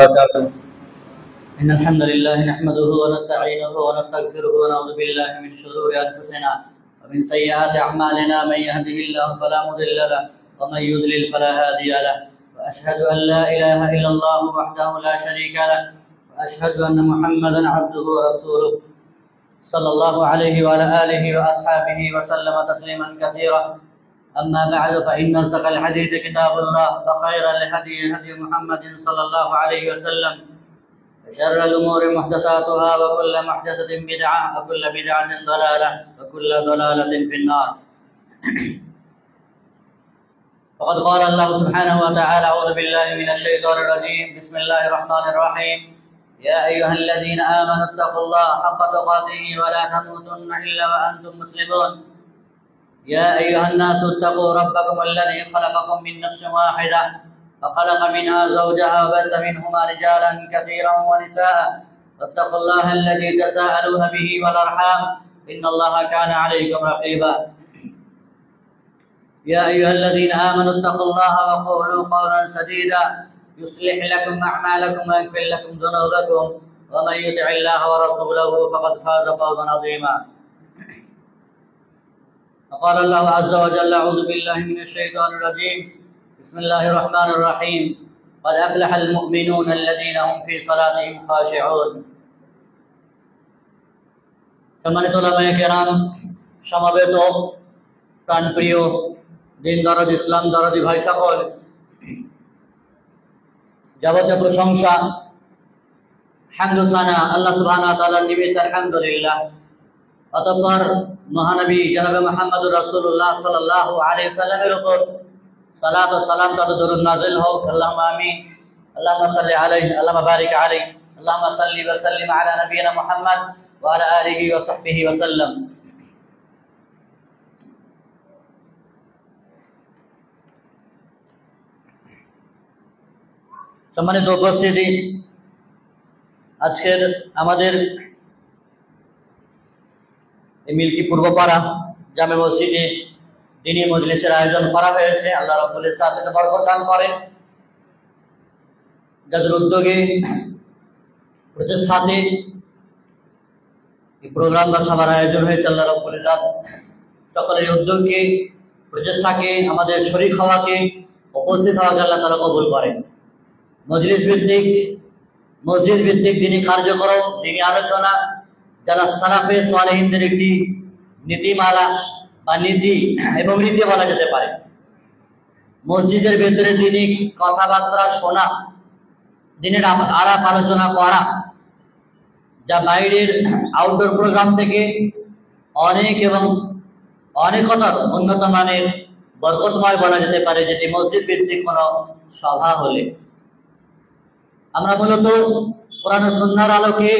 وبركاته. إن الحمد لله نحمده ونستعينه ونستغفره ونعوذ بالله من شرور أنفسنا ومن سيئات أعمالنا. من يهده الله فلا مضل له ومن يضلل فلا هادي له. وأشهد أن لا إله إلا الله وحده لا شريك له وأشهد أن محمدا عبده ورسوله صلى الله عليه وعلى آله وأصحابه وسلم تسليما كثيرا. أما بعد فإن أصدق الحديث كتاب الله وخير الهدي هدي محمد صلى الله عليه وسلم وشر الأمور محدثاتها وكل محدثة بدعة وكل بدعة ضلالة وكل ضلالة في النار. فقد قال الله سبحانه وتعالى: أعوذ بالله من الشيطان الرجيم. بسم الله الرحمن الرحيم. يا أيها الذين آمنوا اتقوا الله حق تقاته ولا تموتن إلا وأنتم مسلمون. يا أيها الناس اتقوا ربكم الذي خلقكم من نفس واحدة وخلق منها زوجها وبث منهما رجالا كثيرا ونساء واتقوا الله الذي تساءلون به والأرحام إن الله كان عليكم رقيبا. يا أيها الذين آمنوا اتقوا الله وقولوا قولا سديدا يصلح لكم أعمالكم ويغفر لكم ذنوبكم ومن يطع الله ورسوله فقد فاز فوزا عظيما. وقال الله عز وجل: أعوذ بالله من الشيطان الرجيم. بسم الله الرحمن الرحيم. قد أفلح المؤمنون الذين هم في صلاتهم خاشعون. সম্মানিত উলামায়ে কেরাম, সমবেত প্রাণপ্রিয় দিন দরদ ইসলাম দরদি ভাই সকল, যাবতীয় প্রশংসা হামদু সানা আল্লাহ সুবহানাহু ওয়া তাআলার নিমিত্ত, আলহামদুলিল্লাহ। অতঃপর মহানবী জনাবে মুহাম্মদুর রাসূলুল্লাহ সাল্লাল্লাহু আলাইহি ওয়াসাল্লামের উপর সালাত ও সালাম তথা দরুদ নাযিল হোক। আল্লাহুম্মা আমিন। আল্লাহুম্মা সাল্লি আলাইহি, আল্লাহুম্মা বারিক আলাইহি, আল্লাহুম্মা সাল্লি ওয়া সাল্লিম আলা নবিয়িনা মুহাম্মদ ওয়া আলা আলিহি ওয়া সাহবিহি ওয়া সাল্লাম। সম্মানিত উপস্থিতি, আজকের আমাদের মিল্কি পূর্বপাড়া জামে মসজিদে দ্বীনী মজলিসের আয়োজন করা হয়েছে। আল্লাহ রাব্বুল ইজ্জত এতে বরকত দান করেন। যাদের উদ্যোগে প্রতিষ্ঠাতে এই প্রোগ্রাম বা সভার আয়োজন হয়েছে, আল্লাহ রাব্বুল ইজ্জত সকলের উদ্যোগকে, প্রচেষ্টাকে, আমাদের শরীক হওয়াকে, উপস্থিত হওয়াকে আল্লাহ তাআলা কবুল করেন। মজলিস ভিত্তিক, মসজিদ ভিত্তিক দ্বীনী কার্যক্রম, দ্বীনী আলোচনা যারা সালাফে সালেহিনদের একটি নীতিমালা বা নীতি এবং রীতি বলা যেতে পারে। মসজিদের ভেতরে দ্বীনী কথাবার্তা শোনা, দ্বীনের আলাপ আলোচনা করা, যা বাইরের আউটডোর প্রোগ্রাম থেকে অনেক এবং অনেকতর উন্নত মানের বরকতময় বলা যেতে পারে, যেটি মসজিদ ভিত্তিক কোনো সভা হলে। আমরা মূলত কোরআন ও সুন্নাহর আলোকে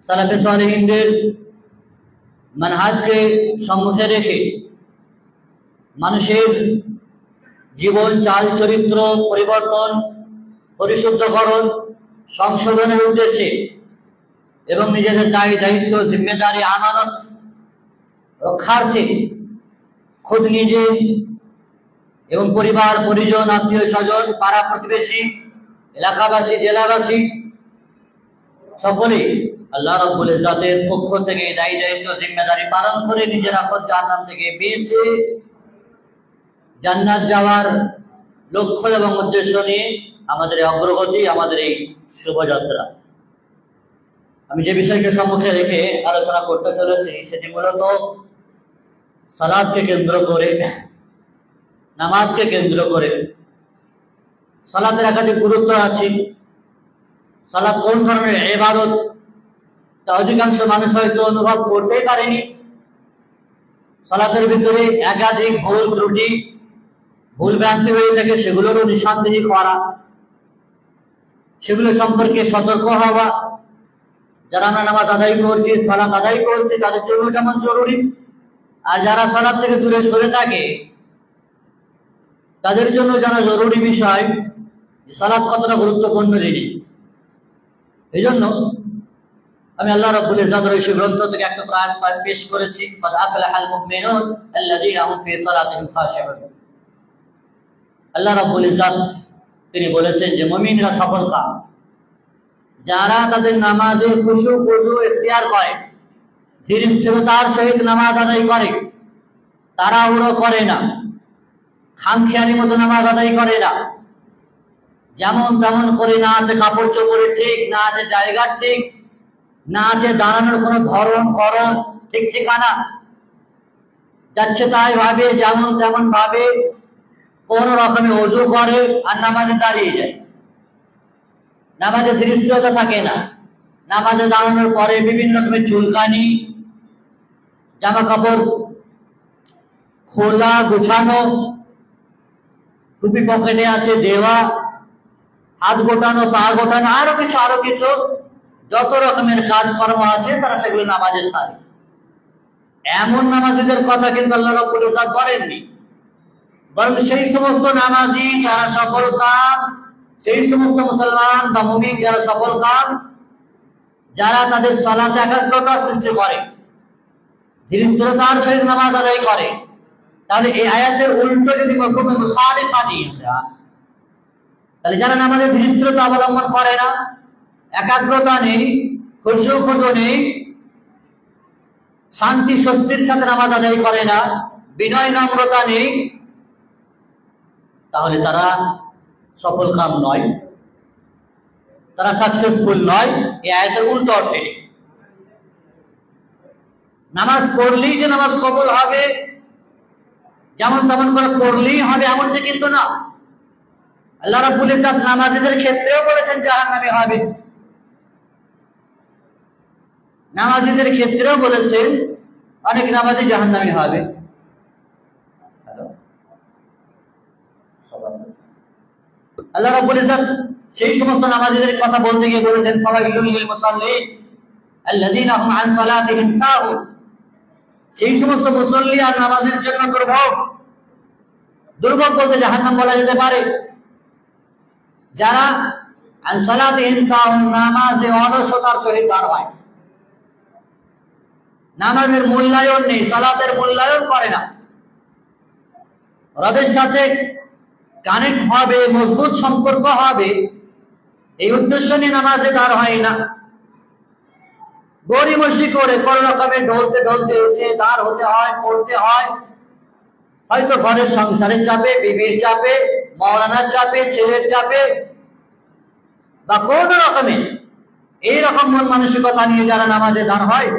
সালাফে সালেহিনদের মানহাজকে সম্মুখে রেখে মানুষের জীবন চাল চরিত্র পরিবর্তন, পরিশুদ্ধকরণ, সংশোধনের উদ্দেশ্যে এবং নিজেদের দায়িত্ব, জিম্মেদারি, আমানত রক্ষার্থে খুদ নিজে এবং পরিবার, পরিজন, আত্মীয় স্বজন, পাড়া প্রতিবেশী, এলাকাবাসী, জেলাবাসী সকলেই আল্লাহ রাব্বুল ইজ্জতের পক্ষ থেকে দায়িত্ব, জিম্মেদারি পালন করে নিজেরা জাহান্নাম থেকে বেঁচে জান্নাত যাওয়ার লক্ষ্য এবং উদ্দেশ্য নিয়ে আমাদের অগ্রগতি, আমাদের এই শুভযাত্রা। আমি যে বিষয়কে সম্মুখে রেখে আলোচনা করতে চলেছি সেটি মূলত সালাতকে কেন্দ্র করে, নামাজকে কেন্দ্র করে। সালাতের একাধিক গুরুত্ব আছে। সালাত কোন ধরনের ইবাদত তা অধিকাংশ মানুষ হয়তো অনুভব করতেই পারেনি। সালাতের ভিতরে একাধিক ভুল ত্রুটি, ভুল ভ্রান্তি হয়ে থাকে, সেগুলোরও নিঃসন্দেহী করা, সেগুলো সম্পর্কে সতর্ক হওয়া। যারা আমরা নামাজ আদায় করছি, সালাত আদায় করছি, তাদের জন্য যেমন জরুরি, আর যারা সালাত থেকে দূরে সরে থাকে তাদের জন্য জানা জরুরি বিষয় যে সালাত কতটা গুরুত্বপূর্ণ জিনিস। এই জন্য আমি আল্লাহ রাব্বুল ইজ্জতের এই গ্রন্থ থেকে একটা আয়াত পেশ করেছি, قد أفلح المؤمنون الذين هم في صلاتهم خاشعون। আল্লাহ রাব্বুল ইজ্জত তিনি বলেছেন যে মুমিনরা সফল কাম যারা তাদের নামাজে খুশু খুজু ইখতিয়ার করে, ধীর স্থিরতার সহিত নামাজ আদায় করে, তাড়াহুড়ো করে না, খামখেয়ালি মতো নামাজ আদায় করে না, যেমন তেমন করে, না আছে কাপড় চোপড়ে ঠিক, না আছে জায়গা ঠিক, না আছে দাঁড়ানোর কোনো ধরন খরণ ঠিক ঠিকানা, যাচ্ছে তাই ভাবে, যেমন তেমন ভাবে কোন রকমে ওযু করে আর নামাজে দাঁড়িয়ে যায়, নামাজে দৃষ্টিতা থাকে না, নামাজে দাঁড়ানোর পরে বিভিন্ন রকমের চুলকানি, জামা কাপড় খোলা গোছানো, টুপি পকেটে আছে দেওয়া, হাত গোটানো, পা গোটানো, আরো কিছু যত রকমের কাজকর্ম আছে তারা সেগুলো নামাজে সারে। এমন নামাজীদের কথা কিন্তু আল্লাহ রাব্বুল ইজ্জত বলেননি, বরং সেই সমস্ত নামাজি যারা সফল কাম, সেই সমস্ত মুসলমান বা মুমিন যারা সফল কাম, যারা তাদের সালাতে একাগ্রতা সৃষ্টি করে, ধীর স্থিরতার সহিত নামাজ আদায় করে। তাহলে এই আয়াতের উল্টো যদি মফহুমে মুখালিফা নিই আমরা, তাহলে যারা নামাজে ধীর স্থিরতা অবলম্বন করে না, একাগ্রতা নেই, খুশু খুজু নেই, শান্তি স্বস্তির সাথে নামাজ আদায় করে না, বিনয় নম্রতা নেই, তাহলে তারা সফল কাম নয়, তারা সাকসেসফুল নয়। এই আয়াতের উল্টো অর্থে নামাজ পড়লেই যে নামাজ কবুল হবে, যেমন তেমন করে পড়লেই হবে এমনটা কিন্তু না। আল্লাহ রাব্বুল ইজ্জত নামাজীদের ক্ষেত্রেও বলেছেন জাহান্নামী হবে, নামাজীদের ক্ষেত্রেও বলেছেন অনেক নামাজি জাহান্নামী হবে। আল্লাহ রাব্বুল ইজ্জত সেই সমস্ত নামাজীদের কথা বলতে গিয়ে বলেছেন ফাওয়াইলুল লিল মুসাল্লিন আল্লাযীনা হুম আন সালাতিহিম সাহুন, সেই সমস্ত মুসল্লি আর নামাজের জন্য দুর্ভোগ। দুর্ভোগ বলতে জাহান্নাম বলা যেতে পারে, যারা আন সালাতিহিম সাহুন, নামাজে অলসতার সহিত পার হয়, নামাজের মূল্যায়ন নেই, সালাতের মূল্যায়ন করে না, রবের সাথে কানেক্ট হবে, মজবুত সম্পর্ক হবে, এই উদ্দেশ্য নিয়ে নামাজে দাঁড় হয় না, গড়িমসি করে কোন রকমে ঢলতে ঢলতে এসে দাঁড় হতে হয়, পড়তে হয়, হয়তো ঘরের সংসারের চাপে, বিবির চাপে, মাওলানার চাপে, ছেলের চাপে, বা কোন রকমে এইরকম মন মানসিকতা নিয়ে যারা নামাজে দাঁড় হয়,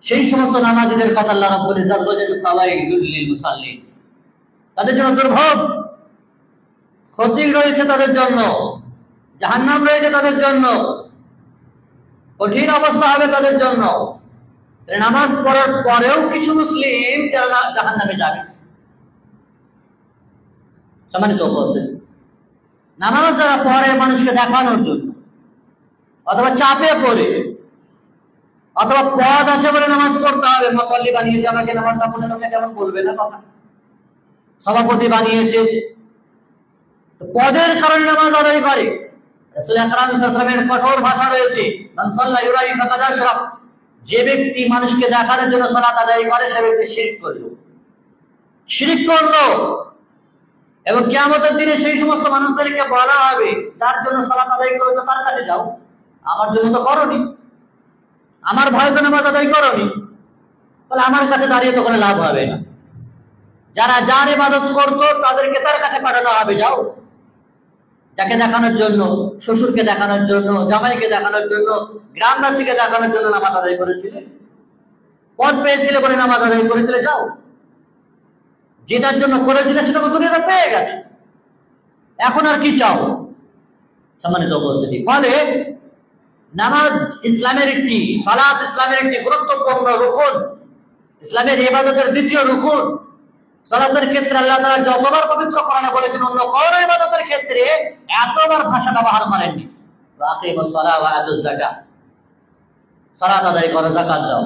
সেই সমস্ত নামাজীদের কথা আল্লাহ রাব্বুল ইজ্জত বলেন ফাওয়াইলুল লিল মুসাল্লিন, তাদের জন্য দুর্ভোগ, ক্ষতি রয়েছে তাদের জন্য, জাহান্নাম রয়েছে তাদের জন্য, কঠিন অবস্থা হবে তাদের জন্য। নামাজ পড়ার পরেও কিছু মুসলিম যারা জাহান্নামে যাবে। সম্মানিত উপস্থিতি, নামাজ যারা পড়ে মানুষকে দেখানোর জন্য, অথবা চাপে পড়ে, অথবা পদ আছে বলে নামাজ পড়তে হবে, মুসাল্লি বানিয়েছে আমাকে, নামাজটা পড়ে তোকে কেমন বলবে না কথা, সভাপতি বানিয়েছে, পদের কারণে নামাজ আদায় করে। রাসূল আকরাম সাল্লাল্লাহু আলাইহি ওয়াসাল্লামের কঠোর ভাষা রয়েছে, মান সাল্লা ইউরাই ফাকাদ আশরাক, যে ব্যক্তি মানুষকে দেখানোর জন্য সালাত আদায় করে সে ব্যক্তি শিরক করলো, শিরক করলো। এবং কিয়ামতের দিনে সেই সমস্ত মানুষদেরকে বলা হবে, তার জন্য সালাত আদায় করে তো তার কাছে যাও, আমার জন্য তো করনি, আমার ভয় তো নামাজ আদায় করনি, বলে আমার কাছে দাঁড়িয়ে তো কোনো লাভ হবে না। যারা যার ইবাদত করতো তাদেরকে তার কাছে পাঠানো হবে, যাও, যাকে দেখানোর জন্য, শ্বশুরকে দেখানোর জন্য, জামাইকে দেখানোর জন্য, গ্রামবাসীকে দেখানোর জন্য নামাজ আদায় করেছিলে, পদ পেয়েছিলে বলে নামাজ আদায় করেছিলে, যাও, যেটার জন্য করেছিলে সেটা তো দুনিয়াতে পেয়ে গেছে, এখন আর কি চাও। সম্মানিত উপস্থিতি, ফলে নামাজ ইসলামের একটি, সালাত ইসলামের একটি গুরুত্বপূর্ণ রুকুন, ইসলামের ইবাদতের দ্বিতীয় রুকুন। সালাতের ক্ষেত্রে আল্লাহ তাআলা যতবার পবিত্র কোরআনে বলেছেন, অন্য কোন ইবাদতের ক্ষেত্রে এতবার ভাষা ব্যবহার করেননি। ওয়াকিমুস সালাহ ওয়া আতুজ যাকাত, সালাত আদায় করো, যাকাত দাও।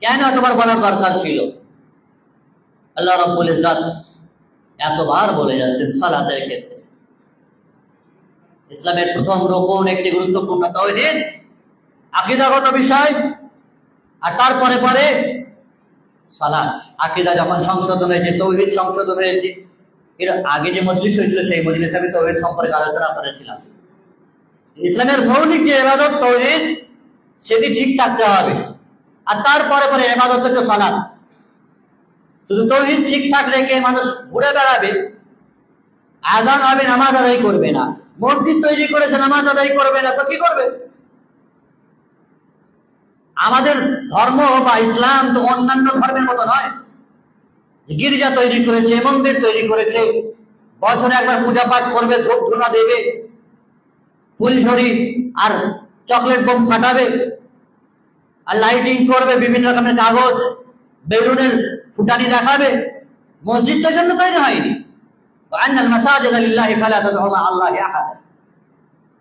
কেন এতবার বলার দরকার ছিল? আল্লাহ রাব্বুল ইজ্জত এতবার বলে যাচ্ছেন সালাতের ক্ষেত্রে। ইসলামের প্রথম রুকুন একটি গুরুত্বপূর্ণ তাওহীদ, আকীদাগত বিষয়, আর তারপরে পরে সালাত। আকীদা যখন সংশোধন হয়েছে, তাওহীদ সংশোধন হয়েছে, এর আগে যে মজলিস হয়েছিল সেই মজলিসে আমি তাওহীদ সম্পর্কে আলোচনা করেছিলাম। ইসলামের মৌলিক যে ইবাদত তাওহীদ সেটি ঠিক থাকতে হবে, আর তারপরে পরে ইবাদত হচ্ছে সালাত। শুধু তাওহীদ ঠিকঠাক রেখে মানুষ ঘুরে বেড়াবে, আযান হবে নামাজ আদায় করবে না, মসজিদ তৈরি করেছে নামাজ আদায় করবে না, তো কি করবে? আমাদের ধর্ম বা ইসলাম তো অন্যান্য ধর্মের মতো নয়। গির্জা তৈরি করেছে, মন্দির তৈরি করেছে, বছরে একবার পূজা পাঠ করবে, ধূপ ধুনা দেবে, ফুলঝড়ি আর চকলেট বোম ফাটাবে, আর লাইটিং করবে, বিভিন্ন রকমের কাগজ বেলুনের ফুটানি দেখাবে। মসজিদ তো জন্য তৈরি হয়নি।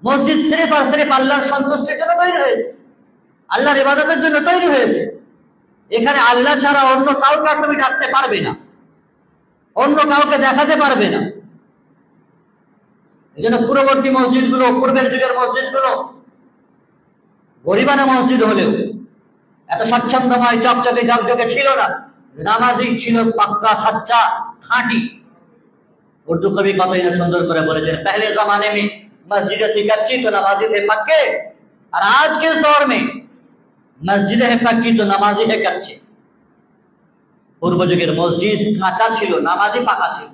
মসজিদ সিরিফ আর সিরিফ আল্লাহর সন্তুষ্টির জন্য তৈরি হয়েছে, আল্লাহর ইবাদতের জন্য তৈরি হয়েছে। এখানে আল্লাহ ছাড়া অন্য কাউকে তুমি ডাকতে পারবে না, অন্য কাউকে দেখাতে পারবে না। এই জন্য পূর্ববর্তী মসজিদগুলো, পূর্বের যুগের মসজিদগুলো গরিবানা মসজিদ হলেও এত স্বচ্ছন্দময় চকচকে ঝকঝকে ছিল না। নামাজি ছিল পাক্কা, সচ্চা, খাঁটি। উর্দু কবি কত সুন্দর করে বলেছেন, पहले जमाने में मस्जिदें थी कच्ची तो नमाजी थे पक्के, और आज के इस दौर में मस्जिदें है पक्की तो नमाजी है कच्चे। পূর্ব যুগের মসজিদ কাঁচা ছিল, নামাজি পাকা ছিল,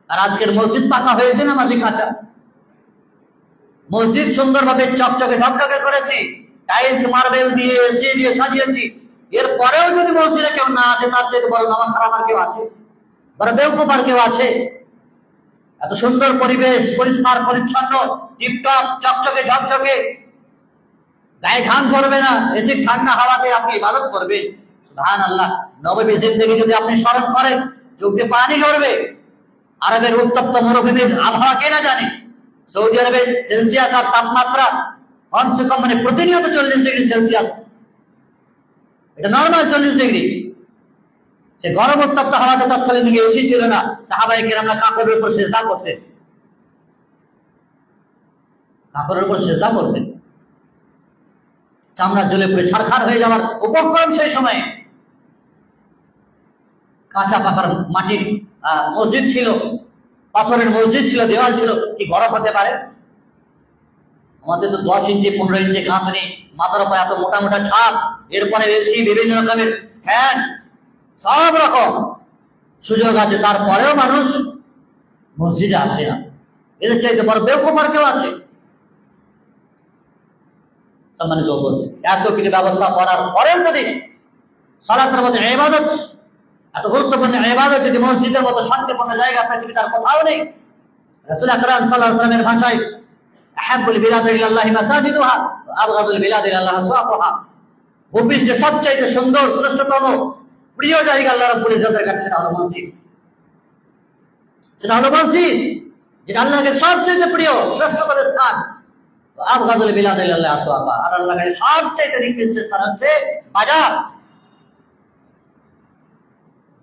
আর আজকের মসজিদ পাকা হয়েছে, নামাজি কাঁচা। মসজিদ সুন্দরভাবে চকচকে ঝকঝকে করেছি, টাইলস মার্বেল দিয়ে, এসি দিয়ে সাজিয়েছি। এরপরেও যদি মসজিদে কেউ না আসে, তার থেকে বড় নামাজ খারাপ আর কেউ আছে? বড় বেওকুফ আর কেউ আছে? এত সুন্দর পরিবেশ, পরিষ্কার পরিচ্ছন্ন, টিপটপ, চকচকে ঝকঝকে, গায়ে ঘাম ঝরবে না, এসি ঠান্ডা হাওয়াতে আপনি ইবাদত করবেন। সুবহানাল্লাহ। নববী জিন্দেগি যদি আপনি স্মরণ করেন, চোখ দিয়ে পানি ঝরবে। আরবের উত্তপ্ত মরুভূমির আবহাওয়া কে না জানে? সৌদি আরবের সেলসিয়াস আর তাপমাত্রা কমসে কম প্রতিনিয়ত 40 ডিগ্রি সেলসিয়াস, এটা নর্মাল 40 ডিগ্রি। সে গরম উত্তপ্ত হাওয়াতে তৎকালীন যুগে এসি ছিল না, সাহাবায়ে কেরামরা কাপড়ের উপর সিজদা করতেন, কাপড়ের উপর সিজদা করতেন। চামড়া জ্বলে পুড়ে ছারখার হয়ে যাওয়ার উপক্রম সেই সময়ে। কাঁচা পাকার মাটির মসজিদ ছিল, পাথরের মসজিদ ছিল, দেওয়াল ছিল, কি গরম হতে পারে? আমাদের তো 10 ইঞ্চি 15 ইঞ্চি গাঁথনি, মাথার উপর এত মোটা মোটা ছাদ, এরপরে এসি, বিভিন্ন রকমের ফ্যান, সব রকম সুযোগ আছে, তারপরেও মানুষ মসজিদে আসে না। এদের চাইতে বড় বেওকুফ আর কেউ আছে? সম্মানিত উপস্থিতি, এত কিছু ব্যবস্থা করার পরেও যদি সালাতের মতো ইবাদত, এত গুরুত্বপূর্ণ ইবাদত যদি মসজিদের মতো শান্তিপূর্ণ জায়গা পৃথিবীতে আর কোথাও নেই। রাসূল আকরাম সাল্লাল্লাহু আলাইহি ওয়াসাল্লামের ভাষায়, আহাব্বুল বিলাদি ইলাল্লাহি মাসাজিদুহা ওয়া আবগাদুল বিলাদি ইলাল্লাহি আসওয়াকুহা, ভূপৃষ্ঠে সবচাইতে সুন্দর, শ্রেষ্ঠতম, প্রিয় জায়গা আল্লাহ রাব্বুল ইজ্জতের কাছে সেটা হলো মসজিদ। সেটা হলো মসজিদ, যেটা আল্লাহকে সবচেয়ে প্রিয়, শ্রেষ্ঠতম স্থান। আবগাদুল বিলাদি ইলাল্লাহি আসওয়াকুহা, আর আল্লাহর কাছে সবচেয়ে নিকৃষ্ট স্থান হচ্ছে বাজার।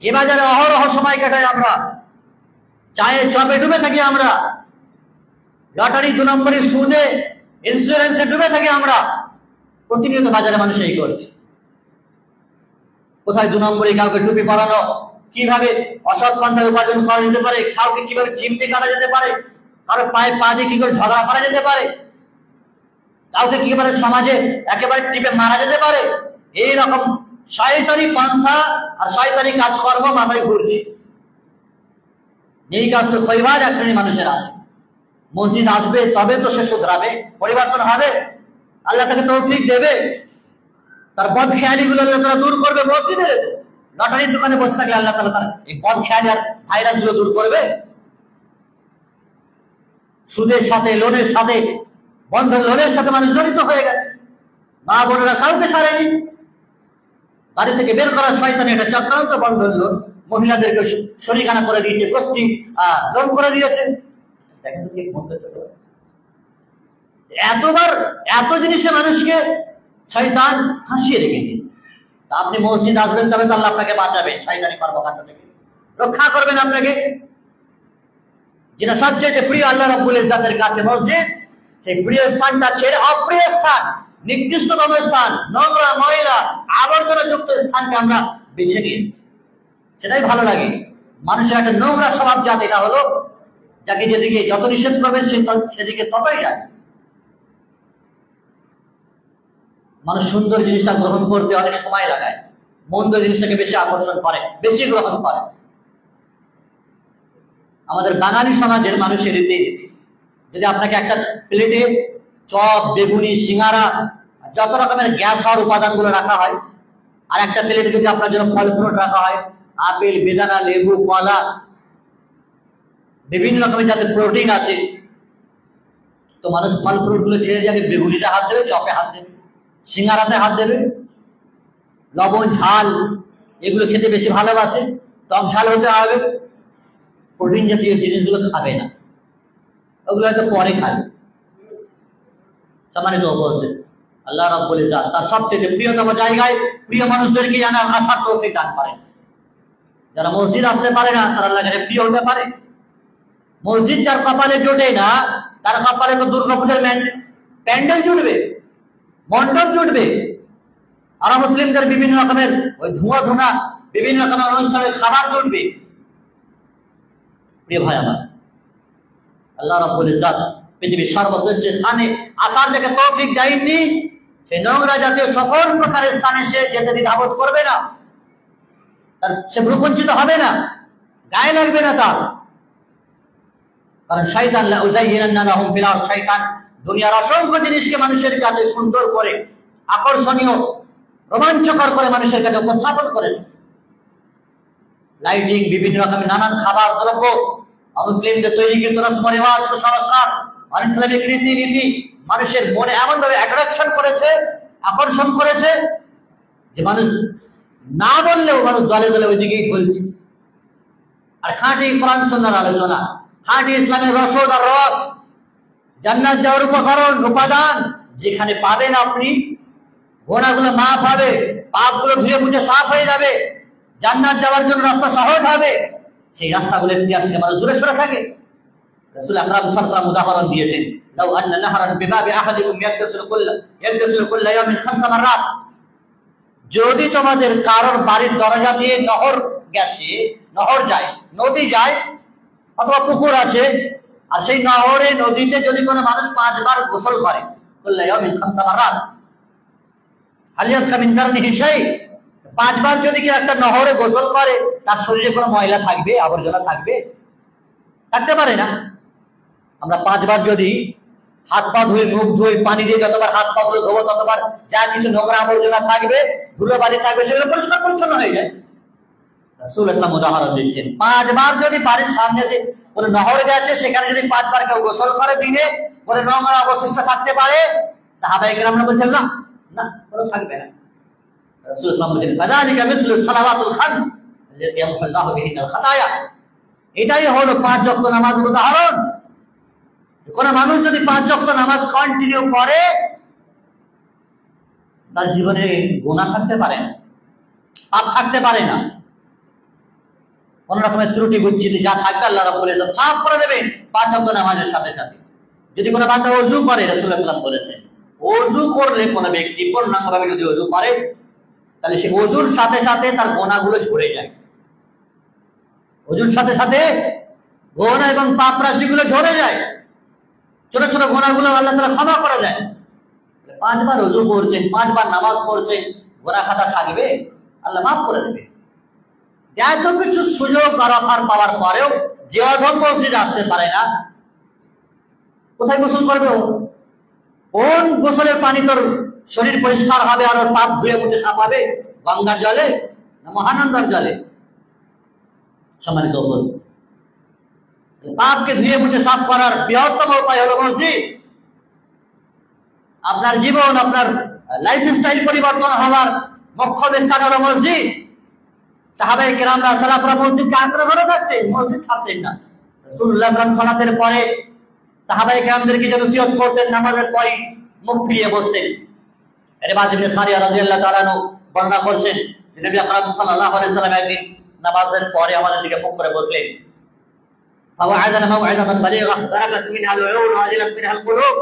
যে বাজারে অহরহ সময় কাটাই আমরা, চায়ে চপে ডুবে থাকি আমরা, লটারি 2 নম্বরে সুদে, ইন্স্যুরেন্সে ডুবে থাকি আমরা। প্রতিনিয়ত বাজারে মানুষ এই করছে। কোথায় 2 নম্বরে কাউকে টুপি পরানো, কিভাবে অসৎ পন্থায় উপার্জন করা যেতে পারে, কাউকে কিভাবে চিমটি কাটা যেতে পারে, কারো পায়ে পা দিয়ে কি করে ঝগড়া করা যেতে পারে, কাউকে কিভাবে সমাজে একেবারে টিপে মারা যেতে পারে, এইরকম শয়তানি পন্থা আর শয়তানি কাজকর্ম মাথায় ঘুরছে। এই কাজ তো কয়বার এক শ্রেণীর মানুষের আছে। মসজিদ আসবে তবে তো সে শুধরাবে, পরিবর্তন হবে, আল্লাহ তাকে তৌফিক দেবে, তার বদ খেয়ালি গুলো তারা দূর করবে। মসজিদে লটারির দোকানে বসে থাকলে আল্লাহ তাআলা তার এই বদ খেয়ালি আর ভাইরাস গুলো দূর করবে? সুদের সাথে, লোনের সাথে, বন্ধন লোনের সাথে মানুষ জড়িত হয়ে গেছে, মা বোনেরা কাউকে ছাড়েনি। বাড়ি থেকে বের করা শয়তানি একটা চক্রান্ত, বন্ধন লোন, মহিলাদেরকে শরীকানা করে দিয়েছে, গোষ্ঠী লোন করে দিয়েছে। দেখেন কি এতবার এত জিনিসে মানুষকে শয়তান হাসিয়ে রেখে দিয়েছে। তা আপনি মসজিদ আসবেন তবে তো আল্লাহ আপনাকে বাঁচাবেন শয়তানি কর্মকাণ্ড থেকে, রক্ষা করবেন আপনাকে। যেটা সবচেয়ে প্রিয় আল্লাহ রাব্বুল ইজ্জতের কাছে মসজিদ, সেই প্রিয় স্থানটা ছেড়ে অপ্রিয় স্থান, নিকৃষ্টতম স্থান, নোংরা, ময়লা, আবর্জনা যুক্ত স্থানকে আমরা বেছে নিয়েছি। সেটাই ভালো লাগে। মানুষের একটা নোংরা স্বভাব জাত, এটা হলো যাকে যেদিকে যত নিষেধ করবেন সেদিকে ততই যায়। মানুষ সুন্দর জিনিসটা গ্রহণ করতে অনেক সময় লাগায়, মন্দ জিনিসটাকে বেশি আকর্ষণ করে, বেশি গ্রহণ করে। আমাদের বাঙালি সমাজের মানুষের রীতি, যদি আপনাকে একটা প্লেটে চপ, বেগুনি, সিঙ্গারা, যত রকমের গ্যাস হওয়ার উপাদানগুলো রাখা হয়, আর একটা প্লেটে যদি আপনার জন্য ফল ফ্রুট রাখা হয়, আপেল, বেদানা, লেবু, কলা, বিভিন্ন রকমের যাতে প্রোটিন আছে, তো মানুষ ফল ফ্রুট গুলো ছেড়ে যাবে, বেগুনিতে হাত দেবে, চপে হাত দেবে, সিঙ্গারাতে হাত দেবে। লবণ, ঝাল এগুলো খেতে বেশি ভালোবাসে, টক ঝাল হতে হবে, প্রোটিন জাতীয় জিনিসগুলো খাবে না, ওগুলো হয়তো পরে খাবে। সম্মানিত উপস্থিত, আল্লাহ রাব্বুল ইজ্জত তার সবচেয়ে প্রিয়তম জায়গায় প্রিয় মানুষদেরকে যেন আসার তৌফিক দান করেন। যারা মসজিদ আসতে পারে না তারা আল্লাহর কাছে প্রিয় হতে পারে। মসজিদ যার কপালে জোটে না, তার কপালে তো দুর্গাপূজার প্যান্ডেল জুটবে, মণ্ডপ জুটবে, আর মুসলিমদের বিভিন্ন রকমের ওই ধোঁয়া বিভিন্ন রকমের অনুষ্ঠানের খাবার জুটবে। প্রিয় ভাই আমার, আল্লাহ রাব্বুল ইজ্জত পৃথিবীর সর্বশ্রেষ্ঠ স্থানে আসার যাকে তৌফিক দেয়নি, সেই নোংরা জাতীয় সকল প্রকারের স্থানে সে যেতে দ্বিধাবোধ করবে না, সে ভ্রুকুঞ্চিত হবে না, গায়ে লাগবে না তার। কারণ শয়তান লাউযায়্যিনান্না লাহুম ফিল আরদ, শয়তান দুনিয়ার অসংখ্য জিনিসকে মানুষের কাছে সুন্দর করে, আকর্ষণীয়, রোমাঞ্চকর করে মানুষের কাছে উপস্থাপন করেছে। লাইটিং, বিভিন্ন রকমের নানান খাবার দ্রব্য, অমুসলিমদের তৈরিকৃত রসম রেওয়াজ, কুসংস্কার, অনিসলামিক রীতিনীতি মানুষের মনে এমন ভাবে অ্যাট্রাকশন করেছে, আকর্ষণ করেছে, যে মানুষ না বললেও মানুষ দলে দলে ওই দিকেই বলছে। আর খাঁটি কোরআন সুন্নাহর আলোচনা, খাঁটি ইসলামের রসদ আর রস, জান্নাত যাওয়ার উপকরণ, উপাদান যেখানে পাবেন আপনি, গুনাহগুলো মাফ হবে, পাপগুলো ধুয়ে মুছে সাফ হয়ে যাবে, জান্নাত যাওয়ার জন্য রাস্তা সহজ হবে, সেই রাস্তাগুলো ইখতিয়ার থেকে মানুষ দূরে সরে থাকে। রাসূল আকরাম সাল্লাল্লাহু আলাইহি ওয়াসাল্লাম উদাহরণ দিয়েছেন, লাউ আন্না নাহরান বিবাবি আহাদিকুম ইয়াগতাসিলু কুল্লা ইয়াওমিন 5 মাররাত, যদি তোমাদের কারোর বাড়ির দরজা দিয়ে নহর গেছে, নহর যায়, নদী যায়, অথবা পুকুর আছে, আর সেই নহরে, নদীতে যদি কোনো মানুষ 5 বার গোসল করে, কুল্লা ইয়াওমিন 5 মাররাত হাল ইয়াবকা মিন কারনিহি শাই, 5 বার যদি কেউ একটা নহরে গোসল করে, তার শরীরে কোনো ময়লা থাকবে, আবর্জনা থাকবে? থাকতে পারে না। আমরা 5 বার যদি হাত পা ধুয়ে, মুখ ধুয়ে, পানি দিয়ে যতবার হাত পা গুলো ধোবো, ততবার যা কিছু নোংরা আবর্জনা থাকবে, ধুলো বালি থাকবে, সেগুলো পরিষ্কার পরিচ্ছন্ন হয়ে যায়। রাসূল ইসলাম উদাহরণ দিচ্ছেন, 5 বার যদি বাড়ির সামনে যে কোনো নহর গেছে, সেখানে যদি 5 বার কেউ গোসল করে দিনে, কোনো নোংরা অবশিষ্ট থাকতে পারে? সাহাবায়ে কেরামরা বলছেন না, না, কোনো থাকবে না। রাসূল ইসলাম বলেন, ফাযালিকা মিথলু সালাওয়াতুল খামস আল্লাতী ইয়ামহুল্লাহু বিহিন্নাল খাতায়া, এটাই হলো 5 ওয়াক্ত নামাজের উদাহরণ। কোন মানুষ যদি 5 ওয়াক্ত নামাজ কন্টিনিউ করে, তার জীবনে গুনাহ থাকতে পারে না, পাপ থাকতে পারে না, কোন রকমের ত্রুটি বুচ্ছিতি যা থাকবে আল্লাহ রাব্বুল ইজ্জত মাফ করে দেবেন 5 ওয়াক্ত নামাজের সাথে সাথে। যদি কোনো বান্দা ওযু করে, রাসূলুল্লাহ সাল্লাল্লাহু আলাইহি ওয়াসাল্লাম বলেছেন, ওযু করলে কোনো ব্যক্তি পূর্ণাঙ্গভাবে যদি ওযু করে, তাহলে সে ওযুর সাথে সাথে তার গুনাহগুলো ঝরে যায়। ওযুর সাথে সাথে গুনাহ এবং পাপ রাশিগুলো ঝরে যায়, ছোট ছোট গুনাহগুলো আল্লাহ তাআলা ক্ষমা করে দেন। 5 বার ওযু করছেন, 5 বার নামাজ পড়ছেন, গুনাহ খাতা থাকবে, আল্লাহ মাফ করে দেবে। এত কিছু সুযোগ আর অফার পাওয়ার পরেও যে অধম মসজিদে আসতে পারে না, কোথায় গোসল করবে? কোন গোসলের পানি তোর শরীর পরিষ্কার হবে আর ওর পাপ ধুয়ে মুছে সাফ হবে? গঙ্গার জলে না মহানন্দার জলে? সম্মানিত উপস্থিতি, পাপকে ধুয়ে মুছে সাফ করার বৃহত্তম উপায় হলো মসজিদ। আপনার জীবন, আপনার লাইফস্টাইল পরিবর্তন হওয়ার মুখ্য স্থান হলো মসজিদ। সাহাবায়ে কেরামরা সালাফরা মসজিদকে আঁকড়ে ধরে থাকতেন, মসজিদ ছাড়তেন না। রাসূলুল্লাহ সাল্লাল্লাহু আলাইহি ওয়াসাল্লাম সালাতের পরে সাহাবায়ে কেরামদেরকে যে নসিহত করতেন, নামাজের পরে মুখ ফিরিয়ে বসতেন। ইরবাদ ইবনে সারিয়া রাদিয়াল্লাহু তাআলা আনহু বর্ণনা করছেন যে নবী আকরাম সাল্লাল্লাহু আলাইহি ওয়াসাল্লাম একদিন নামাজের পরে আমাদের দিকে মুখ করে বসলেন। ফাওয়া'আদানা মাও'আদাতান বালিগা বারাকাত মিনহা আল-উয়ুন ওয়া আজিলাত মিনহা আল-কুলুব,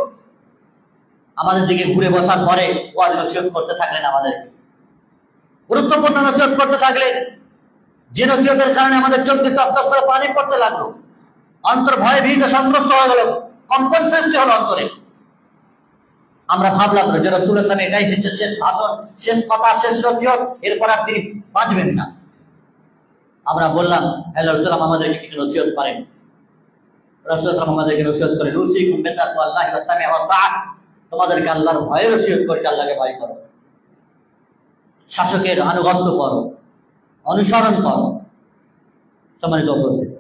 আমাদের দিকে ঘুরে বসার পরে ওয়াজ নসিহত করতে থাকলেন, আমাদেরকে গুরুত্বপূর্ণ নসিহত করতে থাকলেন, যে নসিহতের কারণে আমাদের চোখ দিয়ে আস্তে আস্তে পানি পড়তে লাগলো, অন্তর ভয়ে ভীত সন্ত্রস্ত হয়ে গেল, কম্পন সৃষ্টি হলো অন্তরে। আমরা ভাবলাম যে রাসূল সাল্লাল্লাহু আলাইহি ওয়াসাল্লাম এটাই হচ্ছে শেষ ভাষণ, শেষ কথা, শেষ নসিহত, এরপর আর তিনি বাঁচবেন না। আমরা বললাম, হে রাসূল, আমাদেরকে কিছু নসিহত করেন। রাসূল সাল্লাল্লাহু আলাইহি ওয়াসাল্লাম আমাদেরকে নসিহত করেন, উসিকুম বিতাকওয়াল্লাহি ওয়া সামি ওয়া তাআত, তোমাদেরকে আল্লাহর ভয়ে নসিহত করছে, আল্লাহকে ভয় করো, শাসকের আনুগত্য করো, অনুসরণ করো। সম্মানিত উপস্থিতি,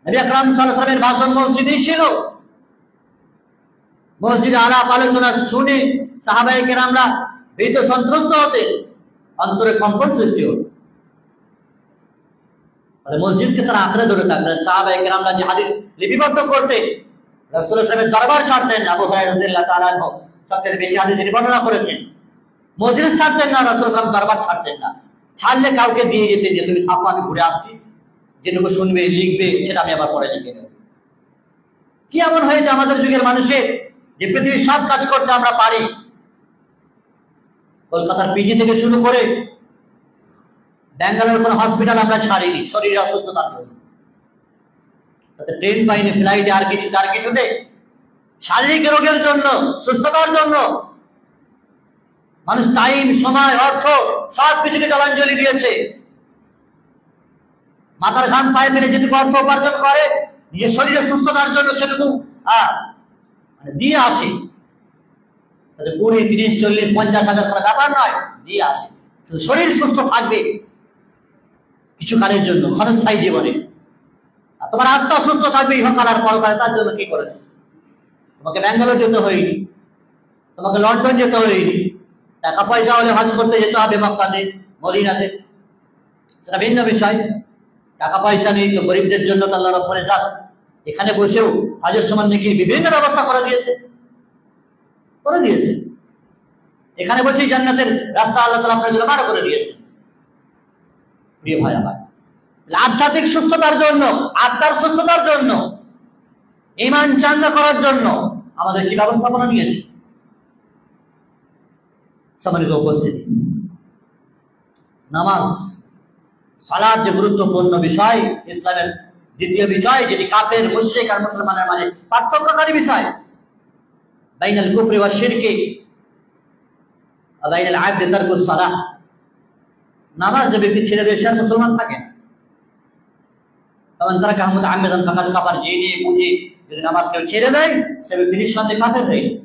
নবী আকরাম সাল্লাল্লাহু আলাইহি ওয়াসাল্লামের ভাষণ মসজিদেই ছিল। মসজিদে আলাপ আলোচনা শুনে সাহাবায়ে কেরামরা ভীত সন্ত্রস্ত হতে, অন্তরে কম্পন সৃষ্টি হতো। মসজিদকে তারা আঁকড়ে ধরে থাকতেন। সাহাবায়ে কেরামরা যে হাদিস লিপিবদ্ধ করতে রাসূল সাল্লাল্লাহু আলাইহি ওয়াসাল্লামের দরবার ছাড়তেন, আবু হুরায়রা রাদিয়াল্লাহু তাআলা আনহু সবচেয়ে বেশি হাদিস বর্ণনা করেছেন। মজলিস ছাড়তেন না, রাসূল সাল্লাল্লাহু আলাইহি ওয়াসাল্লাম দরবার ছাড়তেন না। ছাড়লে কাউকে দিয়ে যেতেন যে তুমি থাকো, আমি ঘুরে আসছি, যেটুকু শুনবে লিখবে সেটা আমি আবার পরে লিখে দেব। কি এমন হয়েছে আমাদের যুগের মানুষের যে পৃথিবীর সব কাজ করতে আমরা পারি? কলকাতার পিজি থেকে শুরু করে ব্যাঙ্গালোর কোন হসপিটাল আমরা ছাড়িনি শরীরে অসুস্থতার জন্য। তাতে ট্রেন পাইনি, ফ্লাইটে, আর কিছুতে শারীরিক রোগের জন্য, সুস্থতার জন্য মানুষ টাইম, সময়, অর্থ সব কিছুকে জলাঞ্জলি দিয়েছে। মাথার ঘাম পায়ে ফেলে যেটুকু অর্থ উপার্জন করে নিজের শরীরের সুস্থতার জন্য সেটুকু দিয়ে আসে। 20, 30, 40, 50 হাজার টাকা ব্যাপার নয়, দিয়ে আসে। শরীর সুস্থ থাকবে কিছুকালের জন্য, ক্ষণস্থায়ী জীবনে। আর তোমার আত্মা সুস্থ থাকবে ইহকাল আর পরকালে। তার জন্য কি করেছে? তোমাকে ব্যাঙ্গালোর যেতে হয়নি, তোমাকে লন্ডন যেতে হয়নি, টাকা পয়সা হলে হজ করতে যেতে হবে মক্কাতে, মদিনাতে, সেটা ভিন্ন বিষয়। টাকা পয়সা নেই তো গরিবদের জন্য আল্লাহ রাব্বুল ইজ্জত এখানে বসেও হজের সময় নাকি বিভিন্ন ব্যবস্থা করে দিয়েছে। এখানে বসেই জান্নাতের রাস্তা আল্লাহ তাআলা আপনার জন্য বার করে দিয়েছে। প্রিয় ভাই আমার, আধ্যাত্মিক সুস্থতার জন্য, আত্মার সুস্থতার জন্য, ঈমান চাঙ্গা করার জন্য আমাদের কি ব্যবস্থাপনা নিয়েছে? সম্মানিত উপস্থিতি, নামাজ, সালাত যে গুরুত্বপূর্ণ বিষয়, ইসলামের দ্বিতীয় বিষয়, যেটি কাফের, মুশরিক আর মুসলমানের মাঝে পার্থক্যকারী বিষয়। বাইনাল কুফরি ওয়াশ শিরকি ওয়া বাইনাল আবদি তারকুস সালাহ। নামাজ যে ব্যক্তি ছেড়ে দেয় সে মুসলমান থাকে না। কারণ তারা কাহমুদ আমিরান ফাকাদ কাফার, জেনে বুঝে যদি নামাজ কেউ ছেড়ে দেয় সে ব্যক্তি নিঃসন্দেহে কাফের হয়ে যায়।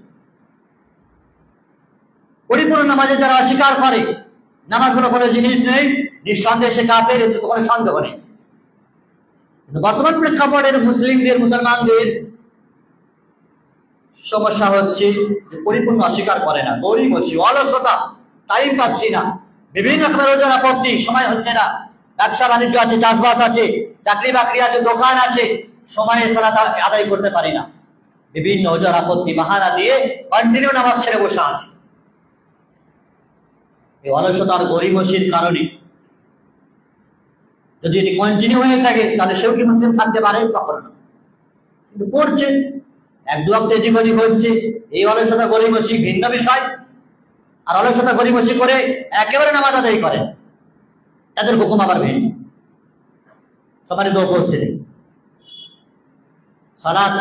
পরিপূর্ণ নামাজে যারা অস্বীকার করে নামাজ কোনো জিনিস নেই, নিঃসন্দেহে সে কাফের, এতে কোনো সন্দেহ নেই। কিন্তু বর্তমান প্রেক্ষাপটের মুসলিমদের, মুসলমানদের সমস্যা হচ্ছে যে পরিপূর্ণ অস্বীকার করে না, গরিব বসি, অলসতা, টাইম পাচ্ছি না, বিভিন্ন রকমের ওজোর আপত্তি, সময় হচ্ছে না, ব্যবসা বাণিজ্য আছে, চাষবাস আছে, চাকরি বাকরি আছে, দোকান আছে, সময়ে সালাত আদায় করতে পারি না, বিভিন্ন ওজোর আপত্তি বাহানা দিয়ে কন্টিনিউ নামাজ ছেড়ে বসে আছে। এই অলসতার গরিমসির কারণে যদি এটি কন্টিনিউ হয়ে থাকে তাহলে সেও কি মুসলিম থাকতে পারে? তখন না, কিন্তু পড়ছে, এক দু ওয়াক্ত এদিক ওদিক হচ্ছে। এই অলসতা গরিমসি ভিন্ন বিষয়। আর অলসতা গরিমসি করে একেবারে নামাজ আদায় করে, তাদের হুকুম আবার ভিন্ন। সম্মানিত উপস্থিতি, সালাত,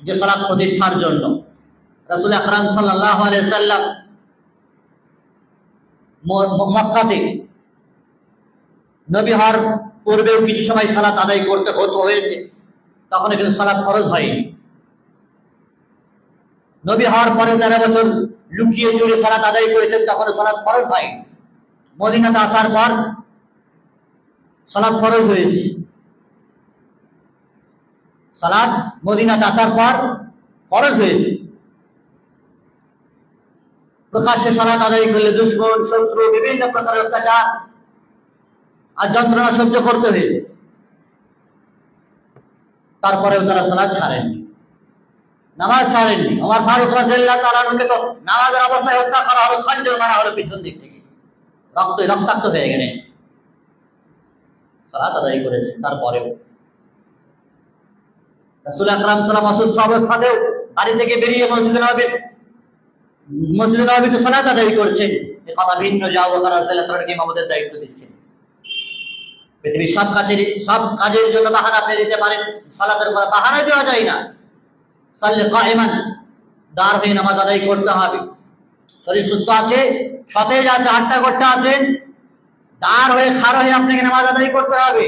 যে সালাত প্রতিষ্ঠার জন্য রাসূল আকরাম সাল্লাল্লাহু আলাইহি ওয়াসাল্লাম মক্কাতে নবী হওয়ার পূর্বেও কিছু সময় সালাত আদায় করতে হয়েছে, তখন কিন্তু সালাত ফরজ হয়নি। নবী হওয়ার পরে 13 বছর লুকিয়ে চুরে সালাত আদায় করেছেন, তখন সালাত ফরজ হয়নি। মদিনাতে আসার পর সালাত ফরজ হয়েছে। সালাত মদিনাতে আসার পর ফরজ হয়েছে। প্রকাশ্যে সালাত আদায় করলে দুশমন, শত্রু, বিভিন্ন প্রকারের অত্যাচার আর যন্ত্রণা সহ্য করতে হয়েছে। তারপরেও তারা সালাত ছাড়েননি, নামাজ ছাড়েননি। ওমর ফারুক রাদিয়াল্লাহু তাআলা আনহুকে তো নামাজের অবস্থায় হত্যা করা হলো, খঞ্জর মারা হলো পিছন দিক থেকে, রক্তাক্ত হয়ে গেলেন। সালাত আদায় করেছে। তারপরেও রাসূল আকরাম সাল্লাল্লাহু আলাইহি ওয়াসাল্লাম অসুস্থ অবস্থাতেও বাড়ি থেকে বেরিয়ে মসজিদে নববীতে সালাত আদায় করছেন। এই কথা ভিন্ন, যে আবু বকর রাদিয়াল্লাহু তাআলাকে ইমামতের দায়িত্ব দিচ্ছেন। পৃথিবীর সব কাজের জন্য বাহানা আপনি দিতে পারেন, সালাতের কোনো বাহানা দেওয়া যায় না। সাল্লি কাইমান, দাঁড় হয়ে নামাজ আদায় করতে হবে। শরীর সুস্থ আছে, সতেজ আছে, হাঁটা করতে আছেন, দাঁড় হয়ে খাড়া হয়ে আপনাকে নামাজ আদায় করতে হবে।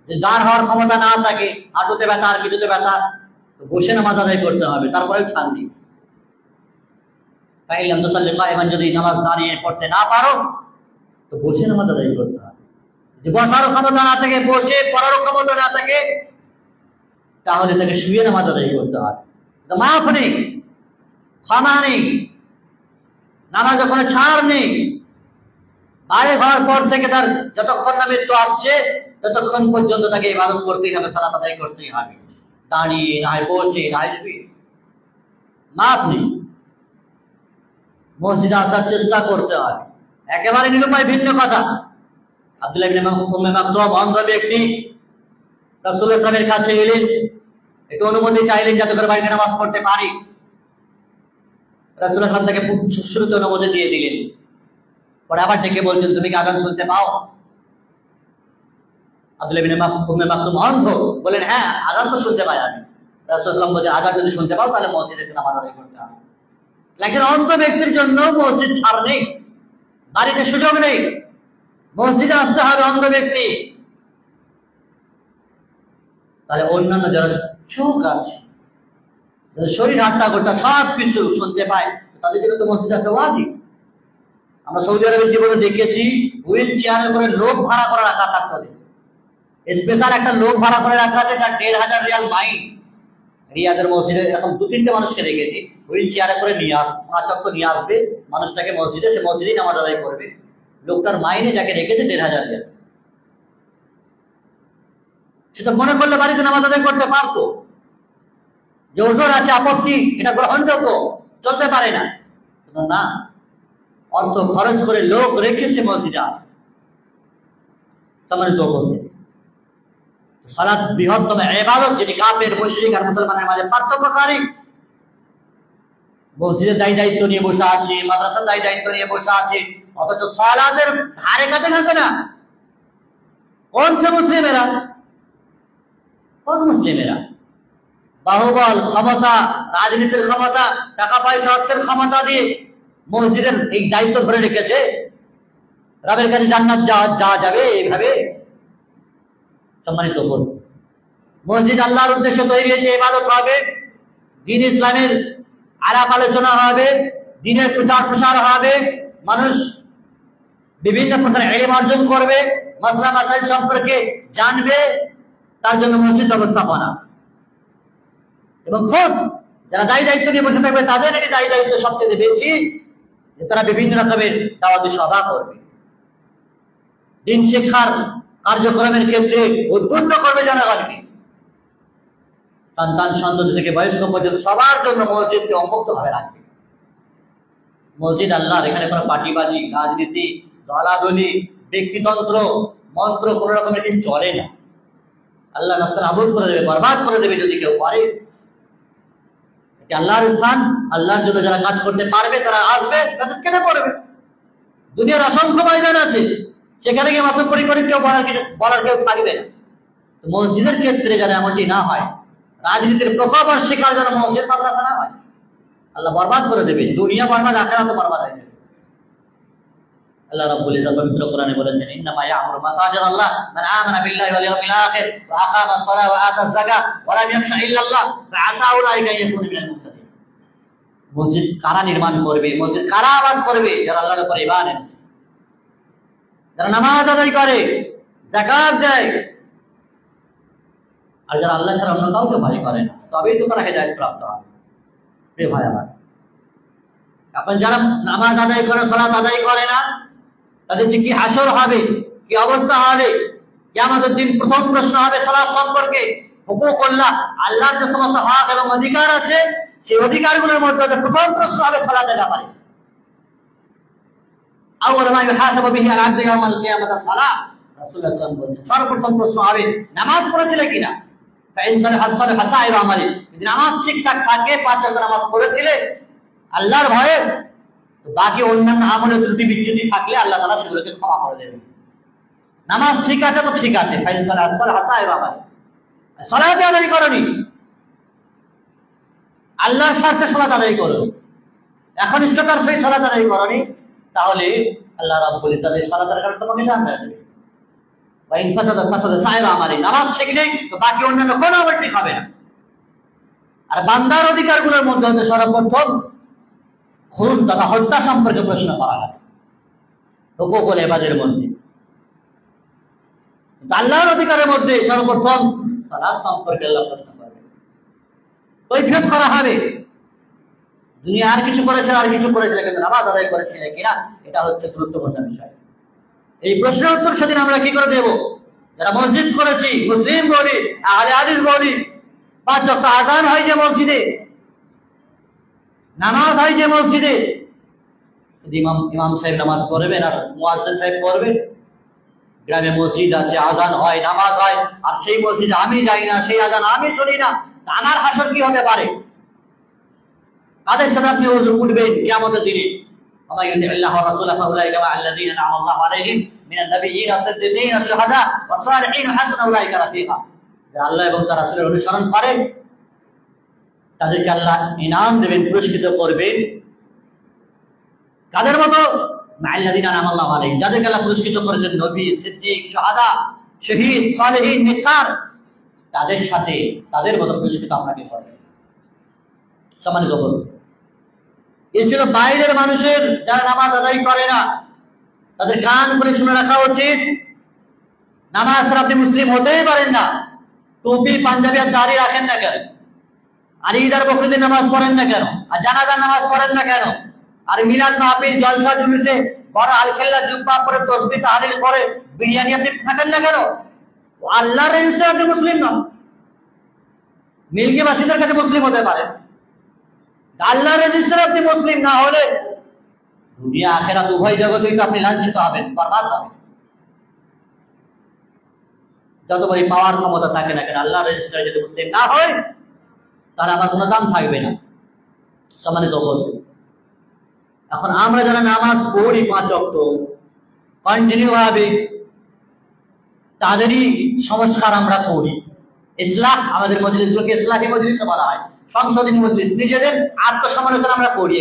যে দাঁড় হওয়ার ক্ষমতা না থাকে, হাঁটুতে ব্যথা আর কিছুতে ব্যথা, তো বসে নামাজ আদায় করতে হবে, তারপরে ছাড় দিই। ফাইলাম তুসাল্লি কাইমান, যদি নামাজ দাঁড়িয়ে পড়তে না পারো তো বসে নামাজ আদায় করতে হবে। যদি বসারও ক্ষমতা না থাকে, বসে পড়ারও ক্ষমতা না থাকে, তাহলে তাকে শুয়ে নামাজ আদায় করতে হবে। মাফ নেই, ক্ষমা নেই, নামাজে কোনো ছাড় নেই। বাইরে হওয়ার পর থেকে তার যতক্ষণ না মৃত্যু আসছে ততক্ষণ পর্যন্ত তাকে ইবাদত করতেই হবে, সালাত আদায় করতেই হবে, দাঁড়িয়ে না হয় বসে না হয় শুয়ে। মাফ নেই। মসজিদে আসার চেষ্টা করতে হবে। একেবারে নিরুপায় ভিন্ন কথা। আব্দুল্লাহ ইবনে উম্মে মাকতুম অন্ধ ব্যক্তি রাসূলুল্লাহ সাল্লাল্লাহু আলাইহি ওয়াসাল্লামের কাছে এলেন, একটু অনুমতি চাইলেন যাতে করে বাড়িতে নামাজ পড়তে পারি। রাসূলুল্লাহ সাল্লাল্লাহু আলাইহি ওয়াসাল্লাম তাকে শুরুতে অনুমতি দিয়ে দিলেন। পরে আবার ডেকে বলছেন, তুমি কি আযান শুনতে পাও? আব্দুল্লাহ ইবনে উম্মে মাকতুম অন্ধ, বলেন হ্যাঁ আযান তো শুনতে পাই আমি। রাসূলুল্লাহ সাল্লাল্লাহু আলাইহি ওয়াসাল্লাম বলেন, আযান যদি শুনতে পাও তাহলে মসজিদে এসে নামাজ আদায় করতে হবে। লেকিন অন্ধ ব্যক্তির জন্য মসজিদ ছাড় নেই, বাড়িতে সুযোগ নেই, মসজিদে আসতে হবে অন্ধ ব্যক্তি। তাহলে অন্যান্য যারা চোখ আছে, যাদের শরীর হাঁটা গোটা সব কিছু শুনতে পায়, তাদের জন্য তো মসজিদ আছে ওয়াজিব। আমরা সৌদি আরবের জীবনে দেখেছি, হুইল চেয়ারে করে লোক ভাড়া করে রাখা থাকতে, স্পেশাল একটা লোক ভাড়া করে রাখা আছে, তার ১,৫০০ রিয়াল মাইন। রিয়াদের মসজিদে এরকম ২-৩টে মানুষকে দেখেছি, হুইল চেয়ারে করে নিয়ে ৫ ওয়াক্ত নিয়ে আসবে মানুষটাকে মসজিদে, সে মসজিদেই নামাজ আদায় করবে। লোকটার মাইনে যাকে রেখেছে ১,৫০০ রিয়াল। সে তো মনে করলে বাড়িতে নামাজ আদায় করতে পারতো, যে ওজোর আছে, আপত্তি, এটা গ্রহণযোগ্য, চলতে পারে না। কিন্তু না, অর্থ খরচ করে লোক রেখে সে মসজিদে আসে। সম্মানিত উপস্থিতি, সালাত বৃহত্তম ইবাদত, যেটি কাফের, মুশরিক আর মুসলমানের মাঝে পার্থক্যকারী। মসজিদের দায়িত্ব নিয়ে বসে আছে, মাদ্রাসার দায়িত্ব নিয়ে বসে আছে, অথচ সালাতের ধারে কাছে ঘাসে না। কোন সে মুসলিমেরা? কোন মুসলিমেরা? বাহুবল, ক্ষমতা, রাজনীতির ক্ষমতা, টাকা পয়সা অর্থের ক্ষমতা দিয়ে মসজিদের এই দায়িত্ব ধরে রেখেছে। রবের কাছে জান্নাত যাওয়া যাবে এইভাবে? সম্মানিত উপস্থিতি, মসজিদ আল্লাহর উদ্দেশ্যে তৈরি হয়েছে, ইবাদত হবে, দ্বীন ইসলামের আলাপ আলোচনা হবে, দ্বীনের প্রচার প্রসার হবে, মানুষ বিভিন্ন প্রকার ইলম অর্জন করবে, মাসলা মাসাইল সম্পর্কে জানবে, তার জন্য মসজিদ ব্যবস্থাপনা। এবং খোদ যারা দায়িত্ব নিয়ে বসে থাকবে তাদের এই দায়িত্ব সবচেয়ে বেশি, যে তারা বিভিন্ন রকমের দাওয়াতি সভা করবে, দ্বীন শিক্ষার কার্যক্রমের ক্ষেত্রে উদ্বুদ্ধ করবে জনগণকে। সন্তান সন্ততি থেকে বয়স্ক পর্যন্ত সবার জন্য মসজিদকে উন্মুক্ত ভাবে রাখবে। মসজিদ আল্লাহর, এখানে কোনো পার্টিবাজি, রাজনীতি, দলাদলি, ব্যক্তিতন্ত্র, মন্ত্র কোন রকমের কিছু চলে না। আল্লাহ রাস্তা আবুল করে দেবে, বরবাদ করে দেবে যদি কেউ করে। এটি আল্লাহর স্থান, আল্লাহর জন্য যারা কাজ করতে পারবে তারা আসবে, তাদের কেটে পড়বে। দুনিয়ার অসংখ্য ময়দান আছে, সেখানে গিয়ে মাত্র পরিকরে কেউ বলার কেউ থাকবে না। মসজিদের ক্ষেত্রে যেন এমনটি না হয়, রাজনীতির প্রভাব আর শিকার যেন মসজিদ মাদ্রাসা না হয়, আল্লাহ বরবাদ করে দেবে, দুনিয়া বরবাদ, আখিরাতও বরবাদ হয়ে যাবে। আল্লাহ রাব্বুল ইজ্জত পবিত্র কোরআনে বলেছেন, ইন্নামা ইয়ামুরু মাসাজিদ আল্লাহ মান আমানা বিল্লাহি ওয়াল ইয়াউমিল আখির ওয়া আকামা আস-সালাহ ওয়া আতা আয-যাকাত ওয়া লাম ইয়াখশা ইল্লাল্লাহ ফাআসা উলাইকা ইয়াকুনু মিনাল মুহতাদিন। মসজিদ কারা নির্মাণ করবে, মসজিদ কারা আবাদ করবে? যারা আল্লাহর উপর ঈমান এনেছে, যারা নামাজ আদায় করে, যাকাত দেয়, আর যারা আল্লাহ ছাড়া অন্য কাউকে ভয় করে না, তবেই তো তারা হেদায়েত প্রাপ্ত হবে। প্রিয় ভাই আমার, এখন যারা নামাজ আদায় করে, সালাত আদায় করে না, তাদের যে কি হাসর হবে, কি অবস্থা হবে, কিয়ামতের দিন প্রথম প্রশ্ন হবে সালাত সম্পর্কে। হুকুকুল্লাহ, আল্লাহর যে সমস্ত হক এবং অধিকার আছে, সেই অধিকারগুলোর মধ্যে প্রথম প্রশ্ন হবে সালাতের ব্যাপারে। আউয়ালু মা ইউহাসাবু বিহি আল-আবদু ইয়াওমাল কিয়ামাতি সালাত। রাসূলুল্লাহ সাল্লাল্লাহু আলাইহি ওয়াসাল্লাম বলেছেন, সর্বপ্রথম প্রশ্ন হবে নামাজ পড়েছিলে কিনা। ফাইন সালাহাত সালাহা সাইরু আমালি, যদি নামাজ ঠিকঠাক থাকে, ৫ ওয়াক্ত নামাজ পড়েছিলে আল্লাহর ভয়ে, তো বাকি অন্যান্য আমলে ত্রুটি বিচ্যুতি থাকলে আল্লাহ তাআলা সেগুলোকে ক্ষমা করে দেবেন। নামাজ ঠিক আছে তো ঠিক আছে, সালাত আদায় করনি, আল্লাহর স্বার্থে সালাত আদায় করনি, এখন ইষ্টতার সহিত সালাত আদায় করনি, তাহলে আল্লাহ রাব্বুল ইজ্জত সালাতের কারণে তোমাকে জান্নাত দেবে। বা ইন ফাসাদাত ফাসাদাত সাইরা আমালি, নামাজ ঠিক নেই তো বাকি অন্যান্য কোনো আমল ঠিক হবে না। আর বান্দার অধিকারগুলোর মধ্যে হচ্ছে সর্বপ্রথম খুন তথা হত্যা সম্পর্কে প্রশ্ন করা হয় হুকুকুল ইবাদের মধ্যে। আল্লাহর অধিকারের মধ্যে সর্বপ্রথম সালাত সম্পর্কে আল্লাহ প্রশ্ন করবে, কৈফিয়ত করা হবে। দুনিয়া আর কিছু করেছে আর কিছু করেছে কিন্তু নামাজ আদায় করেছে কিনা, এটা হচ্ছে গুরুত্বপূর্ণ বিষয়। এই প্রশ্নের উত্তর সেদিন আমরা কি করে দেব? যারা মসজিদ করেছি, মুসলিম বলি, আহলে হাদিস বলি, 5 ওয়াক্ত আযান হয় যে মসজিদে, নামাজ হয় যে মসজিদে, ইমাম সাহেব নামাজ পড়বেন আর মুয়াজ্জিন সাহেব পড়বে। গ্রামে মসজিদ আছে, আযান হয়, নামাজ হয়, আর সেই মসজিদে আমি যাই না, সেই আযান আমি শুনি না, আমার হাসর কি হতে পারে? কাদের সাথে আপনি ওযু করবেন কিয়ামতের দিনে? ওয়া ইউতিল্লাহু ওয়া রাসূলাহু ফাউলাইকা মা আল্লাযীনা আনআমা আল্লাহু আলাইহিম মিনান নাবিয়্যিনা ওয়াস-সিদ্দীকিনা ওয়াশ-শুহাদা ওয়াস-সালিহিন হাসানা উলাইকা রাফিকা। যারা আল্লাহ এবং তার রাসূলের অনুসরণ করে তাদেরকে আল্লাহ ইনাম দেবেন, পুরস্কৃত করবেন। কাদের মতো? মা আল্লাযীনা আনআমা আল্লাহু আলাইহিম, যাদেরকে আল্লাহ পুরস্কৃত করেছেন, নবী, সিদ্দিক, শুহাদা, শহীদ, সালেহিন, নেককার, তাদের সাথে তাদের মতো পুরস্কৃত আপনাকে করবেন। সম্মানিত বন্ধু, এই ছিল বাইরের মানুষের যারা নামাজ আদায় করে না, তাদের কান করে শুনে রাখা উচিত। নামাজ ছাড়া আপনি মুসলিম হতেই পারেন না। টুপি, পাঞ্জাবি আর দাড়ি রাখেন না কেন? আর ঈদ আর বকরিদের নামাজ পড়েন না কেন? আর জানাজার নামাজ পড়েন না কেন? আর মিলাদ মাহফিল, জলসা জুলুসে বড় আলখাল্লা জুব্বা পরে তাসবিহ তাহলিল করে বিরিয়ানি আপনি খাবেন না কেন? আল্লাহর রেজিস্টারে আপনি মুসলিম না। মিল্কিবাসীদের কাছে মুসলিম হতে পারেন, আল্লাহর রেজিস্টারে আপনি মুসলিম না হলে দুনিয়া আখিরাত উভয় জগতেই তো আপনি লাঞ্ছিত হবেন, বরবাদ হবেন। যত বড় পাওয়ার ক্ষমতা থাকে না কেন, আল্লাহর রেজিস্টারে যদি মুসলিম না হয় তাহলে আমার কোনো দাম থাকবে না। সম্মানিত উপস্থিতি, এখন আমরা যারা নামাজ পড়ি 5 ওয়াক্ত কন্টিনিউ ভাবে, তাদেরই সংস্কার আমরা করি। ইসলাহ, আমাদের মজলিসগুলোকে ইসলাহি মজলিস বলা হয়, সংশোধনী মজলিস। নিজেদের আত্মসমালোচনা আমরা করি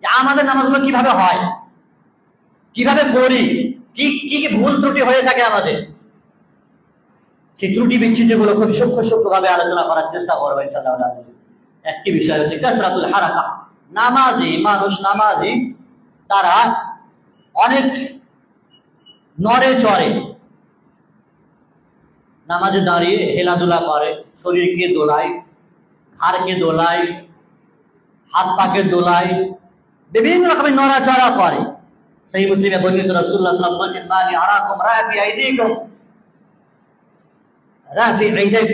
যে আমাদের নামাজগুলো কিভাবে হয়, কিভাবে করি, কি কি ভুল ত্রুটি হয়ে থাকে আমাদের। সেই ত্রুটি বিচ্ছিন্নগুলো খুব সূক্ষ্ম ভাবে আলোচনা করার চেষ্টা করবো ইনশাআল্লাহ। একটি বিষয় হচ্ছে কাসরাতুল হারাকা। নামাজি তারা অনেক নড়ে চড়ে, নামাজে দাঁড়িয়ে হেলাধুলা করে, শরীরকে দোলায়, ঘাড়কে দোলায়, হাত পাকে দোলায়, বিভিন্ন রকমের নড়াচড়া করে। সেই মুসলিমে বর্ণিত রাসূলুল্লাহ সাল্লাল্লাহু আলাইহি ওয়াসাল্লাম বলেন, মালি আরাকুম রাফি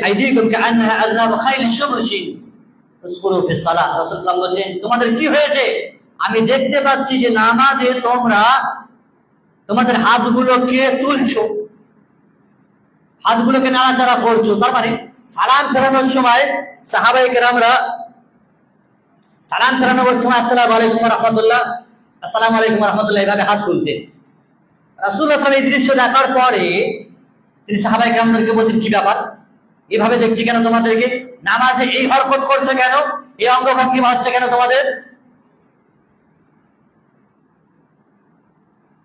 আইদিকুম কাআন্নাহা আযনাব খাইলিন শুমশিন উসকুরু ফিস সালাহ। রাসূলুল্লাহ বলেন, তোমাদের কি হয়েছে? আমি দেখতে পাচ্ছি যে নামাজে তোমরা তোমাদের হাতগুলোকে তুলছো, হাতগুলোকে নাড়াচাড়া করছো। তার মানে সালাম ফেরানোর সময় সাহাবায়ে কেরামরা সালাম ফেরানোর সময় আসসালামু আলাইকুম ওয়া রাহমাতুল্লাহ, আসসালামু আলাইকুম ওয়া রাহমাতুল্লাহ এভাবে হাত তুলতেন। রাসূলুল্লাহ সাল্লাল্লাহু আলাইহি ওয়াসাল্লাম এই দৃশ্য দেখার পরে তিনি সাহাবায়ে কেরামদেরকে বলছেন, কি ব্যাপার, এভাবে দেখছি কেন তোমাদেরকে? নামাজে এই হরকত করছো কেন? এই অঙ্গভঙ্গি হচ্ছে কেন তোমাদের?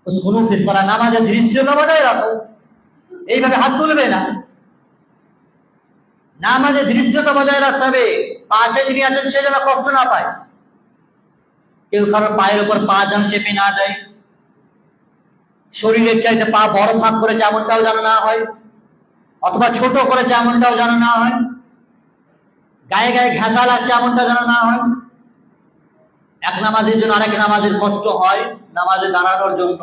উসকুনু ফিস সালাহ, নামাজে দৃষ্টিটা বজায় রাখো, এইভাবে হাত তুলবে না। নামাজে দৃষ্টিটা বজায় রাখতে হবে, পাশে যিনি আছেন সে যেন কষ্ট না পায়। কেউ কারোর পায়ের উপর পা যেন চেপে না দেয়, শরীরের চাইতে পা বড় ভাগ করেছে এমনটাও যেন না হয়, অথবা ছোট করেছে এমনটাও যেন না হয়, গায়ে গায়ে ঘেঁষা লাগছে এমনটা যেন না হয়। এক নামাজের জন্য আরেক নামাজের কষ্ট হয়, নামাজে দাঁড়ানোর জন্য,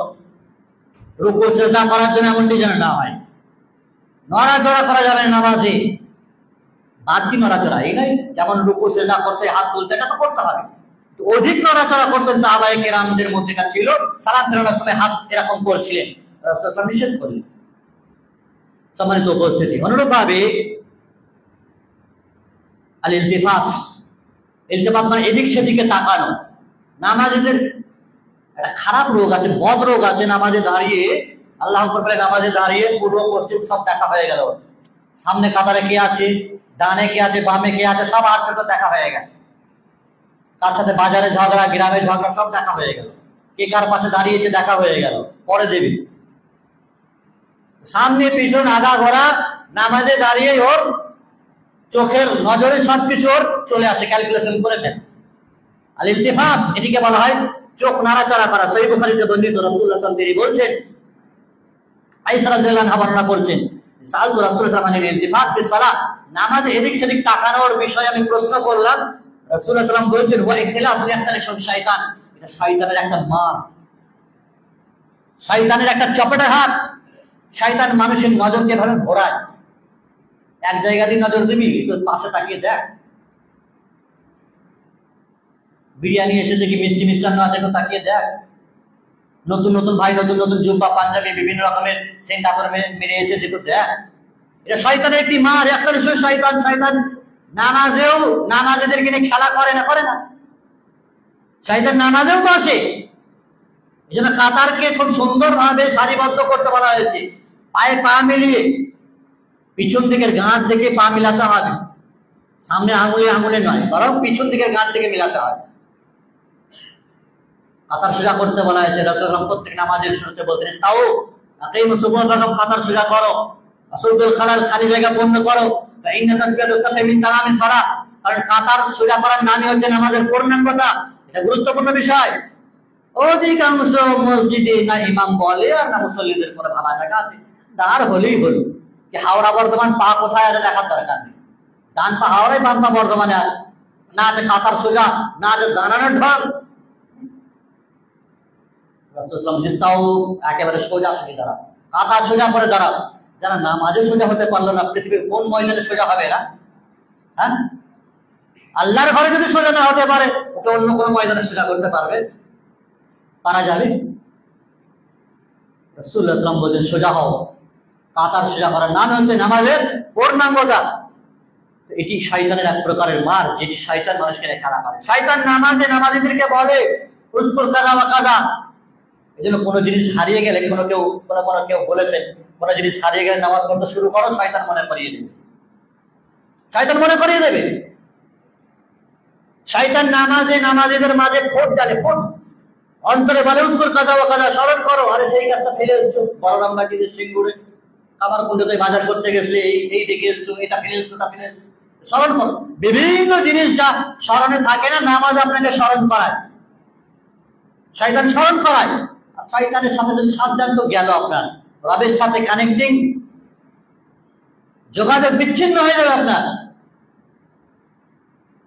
রুকু সিজদা করার জন্য এমনটি যেন না হয়। নড়াচড়া করা যাবে না নামাজে, বাড়তি নড়াচড়া এই নয়, যেমন রুকু সিজদা করতে হাত তুলতে, এটা তো করতে হবে। অধিক নড়াচড়া করতেন সাহাবায়ে কেরামদের মধ্যে ছিল, সালাম ফেরানোর সময় হাত এরকম করছিলেন, রাসূলুল্লাহ নিষেধ করলেন। সম্মানিত উপস্থিতি, অনুরূপভাবে আল ইলতিফাত, ইলতিফাত মানে এদিক সেদিকে তাকানো। নামাজীদের একটা খারাপ রোগ আছে, বদ রোগ আছে, নামাজে দাঁড়িয়ে আল্লাহ আকবার বলে নামাজে দাঁড়িয়ে পূর্ব পশ্চিম সব দেখা হয়ে গেল। সামনে কাতারে কে আছে, ডানে কে আছে, বামে কে আছে, সব আর ছোট দেখা হয়ে গেল। তার সাথে বাজারে ঝগড়া, গ্রামে ঝগড়া সব দেখা হয়ে গেল। কে কার পাশে দাঁড়িয়েছে দেখা হয়ে গেল। পরে দেবী সামনে পিছন আগা ঘোরা নামাজে দাঁড়িয়ে ওর চোখের নজরে সবকিছু ওর চলে আসে, ক্যালকুলেশন করে নেন। আল ইলতিফাত, এটিকে বলা হয় চোখ নাড়াচাড়া করা। সহিহ বুখারীতে বর্ণিত, রাসূলুল্লাহ সাল্লাল্লাহু আলাইহি ওয়াসাল্লাম বলছেন, আয়েশা রাদিয়াল্লাহু আনহা বর্ণনা করছেন, সাআলতু রাসূলুল্লাহ সাল্লাল্লাহু আলাইহি ওয়াসাল্লাম ইলতিফাত ফি সালাত, নামাজে এদিক সেদিক তাকানোর বিষয়ে আমি প্রশ্ন করলাম। রাসূলুল্লাহ সাল্লাল্লাহু আলাইহি ওয়াসাল্লাম বলছেন, ওয়া ইখতিলাফু ইয়াখতালিশু শাইতান, এটা শয়তানের একটা মার, শয়তানের একটা চপেটে হাত। শয়তান মানুষের নজরকে এভাবে ঘোরায়। এক জায়গা দিয়ে নজর দিবি, তোর পাশে তাকিয়ে দেখ, বিরিয়ানি এসেছে কি মিষ্টি মিষ্টান্ন আছে তাকিয়ে দেখ, নতুন নতুন ভাই নতুন নতুন জুব্বা পাঞ্জাবি বিভিন্ন রকমের সেন্ট আতর মেরে এসেছে তো দেখ। এটা শয়তানের একটি মার। একটা শয়তান শয়তান নামাজেও নামাজেদেরকে নিয়ে খেলা করে না, করে না। শয়তান নামাজেও তো আসে। এই জন্য কাতারকে খুব সুন্দর ভাবে সারিবদ্ধ করতে বলা হয়েছে। পায়ে পা মিলিয়ে পিছন দিকের গাঁট থেকে পা মিলাতে হবে, সামনে আঙুলে আঙুলে নয়, বরং পিছন দিকের গাঁট থেকে মিলাতে হবে। কাতার সোজা করতে বলা হয়েছে। রাসূলুল্লাহ প্রত্যেক নামাজের শুরুতে বলতেন, ইস্তাউ আকিমু সুফুফাকুম, কাতার সোজা করো, আসুদুল খালাল, খালি জায়গা পূর্ণ করো, ফাইন্না তাসবিয়াতুস সাফি মিন তামামিস সালাত, কারণ কাতার সোজা করার নামই হচ্ছে নামাজের পূর্ণাঙ্গতা। এটা গুরুত্বপূর্ণ বিষয়। অধিকাংশ মসজিদে না ইমাম বলে আর না মুসল্লিদের কোনো ভাবা জায়গা আছে, দাঁড় হলেই হলো। কি হাওড়া বর্ধমান পা কোথায় আছে দেখার দরকার নেই, ডান পা হাওড়ায় বাম পা বর্ধমানে আছে, না আছে কাতার সোজা, না আছে দাঁড়ানোর ঢং। একেবারে সোজা সোজা দাঁড়াও, কাতার সোজা করে দাঁড়াও। যারা নামাজে সোজা হতে পারলো না, পৃথিবীর কোন মহিলাদের সোজা হবে না? হ্যাঁ, আল্লাহর ঘরে যদি সোজা না হতে পারে, ওকে অন্য কোনো ময়দানে সোজা করতে পারবে? পারা যাবে? রাসূলুল্লাহ সাল্লাল্লাহু আলাইহি ওয়াসাল্লাম বলেন, সোজা হও। কাতার সোজা করার নাম হচ্ছে নামাজের পূর্ণাঙ্গতা। এটি শয়তানের এক প্রকারের মার, যেটি শয়তান মানুষকে খেলা করে। শয়তান নামাজে নামাজীদেরকে বলে উযকুর কাযা ওয়া কাযা। এজন্য কোনো জিনিস হারিয়ে গেলে কোনো কেউ বলেছেন, কোনো জিনিস হারিয়ে গেলে নামাজ পড়তে শুরু করো, শয়তান মনে করিয়ে দেবে, শয়তান মনে করিয়ে দেবে। শয়তান নামাজে নামাজীদের মাঝে ফোট জানে, ফোট অন্তরে বলে উযকুর কাযা ওয়া কাযা, স্মরণ করো। আরে সেই কাজটা ফেলে এসছো, বলরাম বাটিতে সিঙ্গুরে আমার কুণ্ডতে বাজার করতে গেছিলে, এই দিকে এসছো, এটা ফেলে এসছো, ওটা ফেলে এসছো, স্মরণ করো। বিভিন্ন জিনিস যা স্মরণে থাকে না, নামাজ আপনাকে স্মরণ করায়, শয়তান স্মরণ করায়। আর শয়তানের সাথে যদি সাবধান তো গেল, আপনার রবের সাথে কানেক্টিং যোগাযোগ বিচ্ছিন্ন হয়ে যাবে আপনার।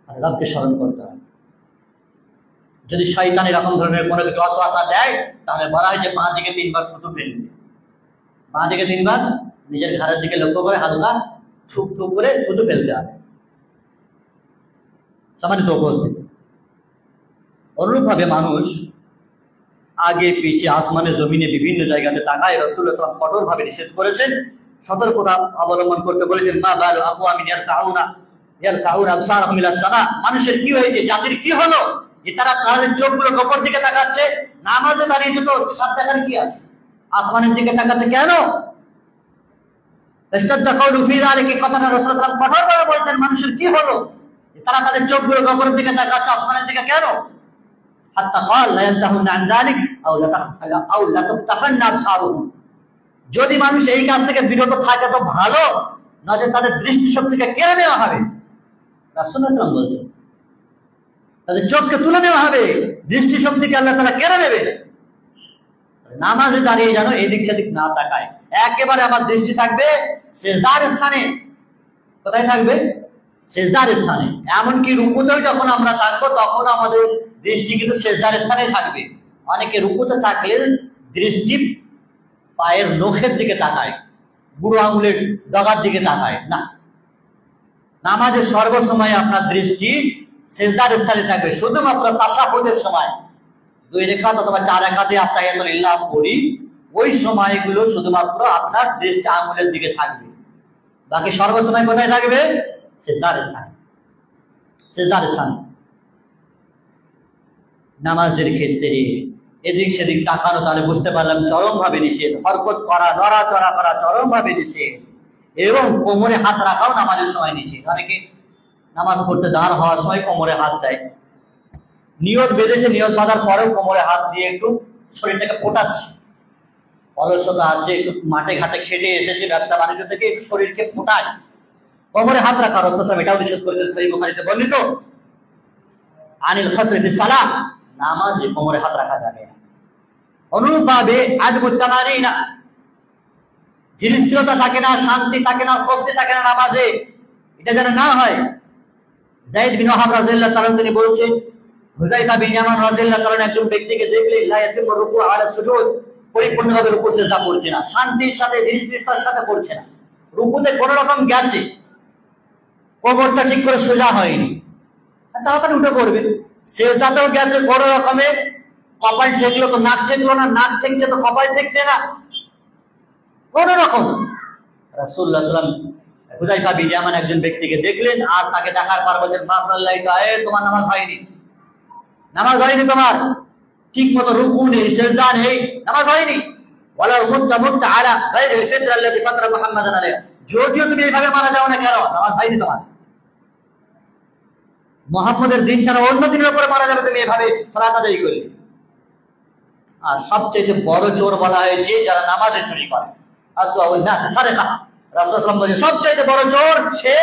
আর রবকে স্মরণ করতে হয়। যদি শয়তান এরকম ধরনের কোনো কিছু ওয়াসওয়াসা দেয়, তাহলে বলা হয় যে বাঁ দিকে 3 বার থুতু ফেলবে, বাঁ দিকে 3 বার নিজের ঘাড়ের দিকে লক্ষ্য করে হালকা থুক থুক করে থুতু ফেলতে হবে। সম্মানিত উপস্থিতি, অনুরূপভাবে মানুষ আগে পিছে আসমানে জমিনে বিভিন্ন জায়গাতে তাকায়। রাসূলুল্লাহ সাল্লাল্লাহু আলাইহি ওয়াসাল্লাম কঠোরভাবে নিষেধ করেছেন, সতর্কতা অবলম্বন করতে বলেছেন। মা বালু আকওয়ামিন ইয়ারফাউনা আবসারহুম ইলাস সামা, মানুষের কি হয়েছে, জাতির কি হলো যে তারা তাদের চোখগুলো উপর দিকে তাকাচ্ছে? নামাজে দাঁড়িয়েছে তো সাত দেখার কি আছে, আসমানের দিকে তাকাচ্ছে কেন? ইস্তাদা কাউলু ফি যালিকা, কথাটা রাসূলুল্লাহ সাল্লাল্লাহু আলাইহি ওয়াসাল্লাম কঠোরভাবে বলেছেন মানুষের কি হলো যে তারা তাদের চোখগুলো উপরের দিকে তাকাচ্ছে, আসমানের দিকে কেন? হাত্তা ক্বাল লা ইয়ানতাহুনা আন যালিক আও লা তুফতাফান্না আবসারুহুম, যদি মানুষ এই কাজ থেকে বিরত থাকে তো ভালো, নয়তো তাদের দৃষ্টিশক্তিকে কেড়ে নেওয়া হবে। রাসূলুল্লাহ সাল্লাল্লাহু আলাইহি ওয়াসাল্লাম বলেছেন তাদের চোখকে তুলে নেওয়া হবে, দৃষ্টিশক্তিকে আল্লাহ তাআলা কেড়ে নেবে। নামাজে দাঁড়িয়ে যেন এদিক সেদিক না তাকায়, একেবারে আমার দৃষ্টি থাকবে সিজদার স্থানে। কোথায় থাকবে? সিজদার স্থানে। এমনকি রুকুতেও যখন আমরা থাকবো, তখন আমাদের দৃষ্টি কিন্তু সিজদার স্থানে থাকবে। অনেকে রুকুতে থাকলে দৃষ্টি পায়ের নখের দিকে তাকায়, বুড়ো আঙুলের ডগার দিকে তাকায় না। নামাজের সর্বসময় আপনার দৃষ্টি সিজদার স্থানে থাকবে। শুধুমাত্র তাশাহুদের সময় 2 রাকাত অথবা 4 রাকাতে আত্তাহিয়াতুলিল্লাহ পড়ি, ওই সময়গুলো শুধুমাত্র আপনার দৃষ্টি আঙুলের দিকে থাকবে। বাকি সর্বসময় কোথায় থাকবে? সিজদার স্থানে, সিজদার স্থানে। নামাজের ক্ষেত্রে এদিক সেদিক তাকানো, তাহলে বুঝতে পারলাম চরমভাবে নিষেধ। হরকত করা, নড়াচড়া করা চরমভাবে নিষেধ, এবং কোমরে হাত রাখাও নামাজের সময় নিষেধ। অনেকে নামাজ পড়তে দাঁড় হওয়ার সময় কোমরে হাত দেয়, নিয়ত বেঁধেছে, নিয়ত বাঁধার পরেও কোমরে হাত দিয়ে একটু শরীরটাকে ফোটাচ্ছে। অলসতা আছে, একটু মাঠে ঘাটে খেটে এসেছে ব্যবসা বাণিজ্য থেকে, একটু শরীরকে ফোটায়, কোমরে হাত রাখা রাসূলুল্লাহ এটাও নিষেধ করেছেন। সহিহ বুখারীতে বর্ণিত, আনিল খাসরি ফিস সালাহ, নামাজে কোমরে হাত রাখা যাবে না। অনুরূপভাবে আদবুত তামারিনা, ধীর স্থিরতা থাকে না, শান্তি থাকে না, স্বস্তি থাকে না নামাজে, এটা যেন না হয়। যায়েদ বিন ওয়াহাব রাদিয়াল্লাহু তাআলা তিনি বলছেন, হুযায়ফা বিন ইয়ামান রাদিয়াল্লাহু তাআলা একজন ব্যক্তিকে দেখলে লা ইয়াতিমু রুকু আলা সুজুদ, পরিপূর্ণভাবে রুকু সিজদা করছে না, শান্তির সাথে ধীর স্থিরতার সাথে করছে না, রুকুতে কোনো রকম গেছে, কোমরটা ঠিক করে সোজা হয়নি, তাড়াতাড়ি উঠে পড়বে। সিজদাতেও গেছে কোনো রকমে, কপাল ঠেকলো তো নাক ঠেকলো না, নাক ঠেকছে তো কপাল ঠেকছে না, কোন রকম। রাসূলুল্লাহ সাল্লাল্লাহু আলাইহি ওয়াসাল্লাম হুযায়ফা বিন ইয়ামান একজন ব্যক্তিকে দেখলেন, আর তাকে দেখার পর বললেন, মা সাল্লাইতা, তোমার নামাজ হয়নি, নামাজ হয়নি তোমার, ঠিক মতো রুকু নেই, সিজদা নেই, নামাজ হয়নি। ওয়ালা মুত্তা আলা গায়রিল ফিতরা আল্লাতী ফাতরা মুহাম্মাদান আলাইহা, যদিও তুমি এইভাবে মারা যাও না কেন, নামাজ হয়নি তোমার। মুহাম্মদের দিন ছাড়া অন্য দিনের উপরে মারা যাবে তুমি এভাবে সালাত আদায় করলে। আর সবচেয়ে বড় চোর বলা হয়েছে যারা নামাজে চুরি করে, আসওয়াউন নাস সারিকা। রাসূলুল্লাহ বলেন সবচেয়ে বড় চোর সে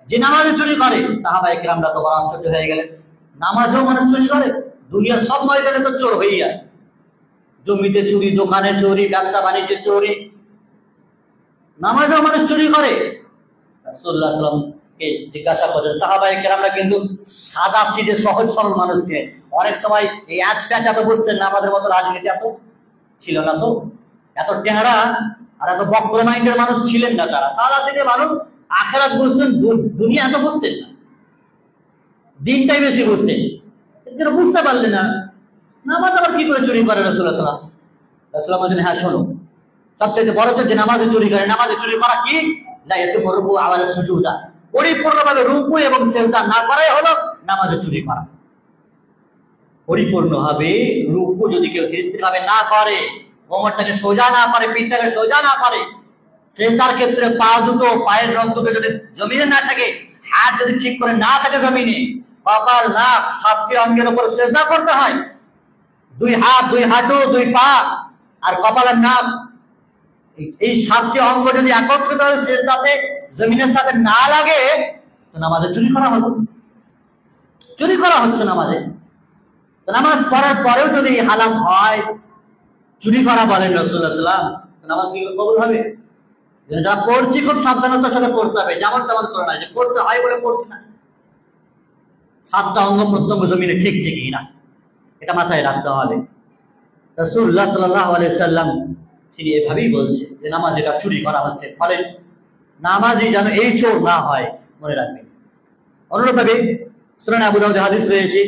যে নামাজে চুরি করে। সাহাবায়ে কেরামরা তো বড় আশ্চর্য হয়ে গেলেন, নামাজেও মানুষ চুরি করে? দুনিয়ার সব ময়দানে তো চোর হয়েই আছে, জমিতে চুরি, দোকানে চুরি, ব্যবসা বাণিজ্যে চুরি, নামাজেও মানুষ চুরি করে। রাসূলুল্লাহ সাল্লাল্লাহু আলাইহি ওয়াসাল্লামকে জিজ্ঞাসা করেন, সাহাবায়ে কেরামরা কিন্তু সাদা সিধে সহজ সরল মানুষ ছিলেন, অনেক সময় এই আজ প্যাচ এত বুঝতেন না, আমাদের মতো রাজনীতি এত ছিল না, তো এত টেংরা আর এত বক্র মাইন্ডের মানুষ ছিলেন না, তারা সাদা সিধে মানুষ, আখিরাত বুঝতেন, দুনিয়া এত বুঝতেন না, দিনটাই বেশি বুঝতেন। এরা বুঝতে পারলেন না নামাজ আবার কি করে চুরি করে। রাসূলুল্লাহ সাল্লাল্লাহু আলাইহি ওয়াসাল্লাম বলেন, হ্যাঁ শোনো, সবচেয়ে বড় চোর যে নামাজে চুরি করে। নামাজে চুরি করা কি? লা ইয়াতিমু রুকু আলা সুজুদা, পরিপূর্ণভাবে রুকু এবং সিজদা না করাই হলো নামাজে চুরি করা। পরিপূর্ণভাবে রুকু যদি কেউ স্থিরভাবে না করে, কোমরটাকে সোজা না করে, পিঠটাকে সোজা না করে, সিজদার ক্ষেত্রে পা দুটো, পায়ের নখ দুটো যদি জমিনে না থাকে, হাত যদি ঠিক করে না থাকে জমিনে, কপাল, নাক, সাতটি অঙ্গের উপর সিজদা করতে হয়। দুই হাত, দুই হাঁটু, দুই পা আর কপাল আর নাক, এই সাতটি অঙ্গ যদি একত্রিত ভাবে সিজদাতে জমিনের সাথে না লাগে, তো নামাজে চুরি করা হলো, চুরি করা হচ্ছে নামাজে। নামাজ পড়ার পরেও যদি হালাত হয়, চুরি করা বলেন রাসূলুল্লাহ সাল্লাল্লাহু আলাইহি ওয়াসাল্লাম, নামাজ কি কবুল হবে? যারা পড়ছি খুব সাবধানতার সাথে পড়তে হবে, যেমন তেমন করে না, যে পড়তে হয় বলে পড়ছি না, সাতটা অঙ্গ প্রত্যঙ্গ জমিনে ঠিকছে কি না এটা মাথায় রাখতে হবে। রাসূলুল্লাহ সাল্লাল্লাহু আলাইহি ওয়াসাল্লাম তিনি এভাবেই বলছে যে নামাজ এটা চুরি করা হচ্ছে, ফলে নামাজই যেন এই চোর না হয়, মনে রাখবেন। অনুরূপভাবে সুনান আবু দাউদে হাদিস রয়েছে,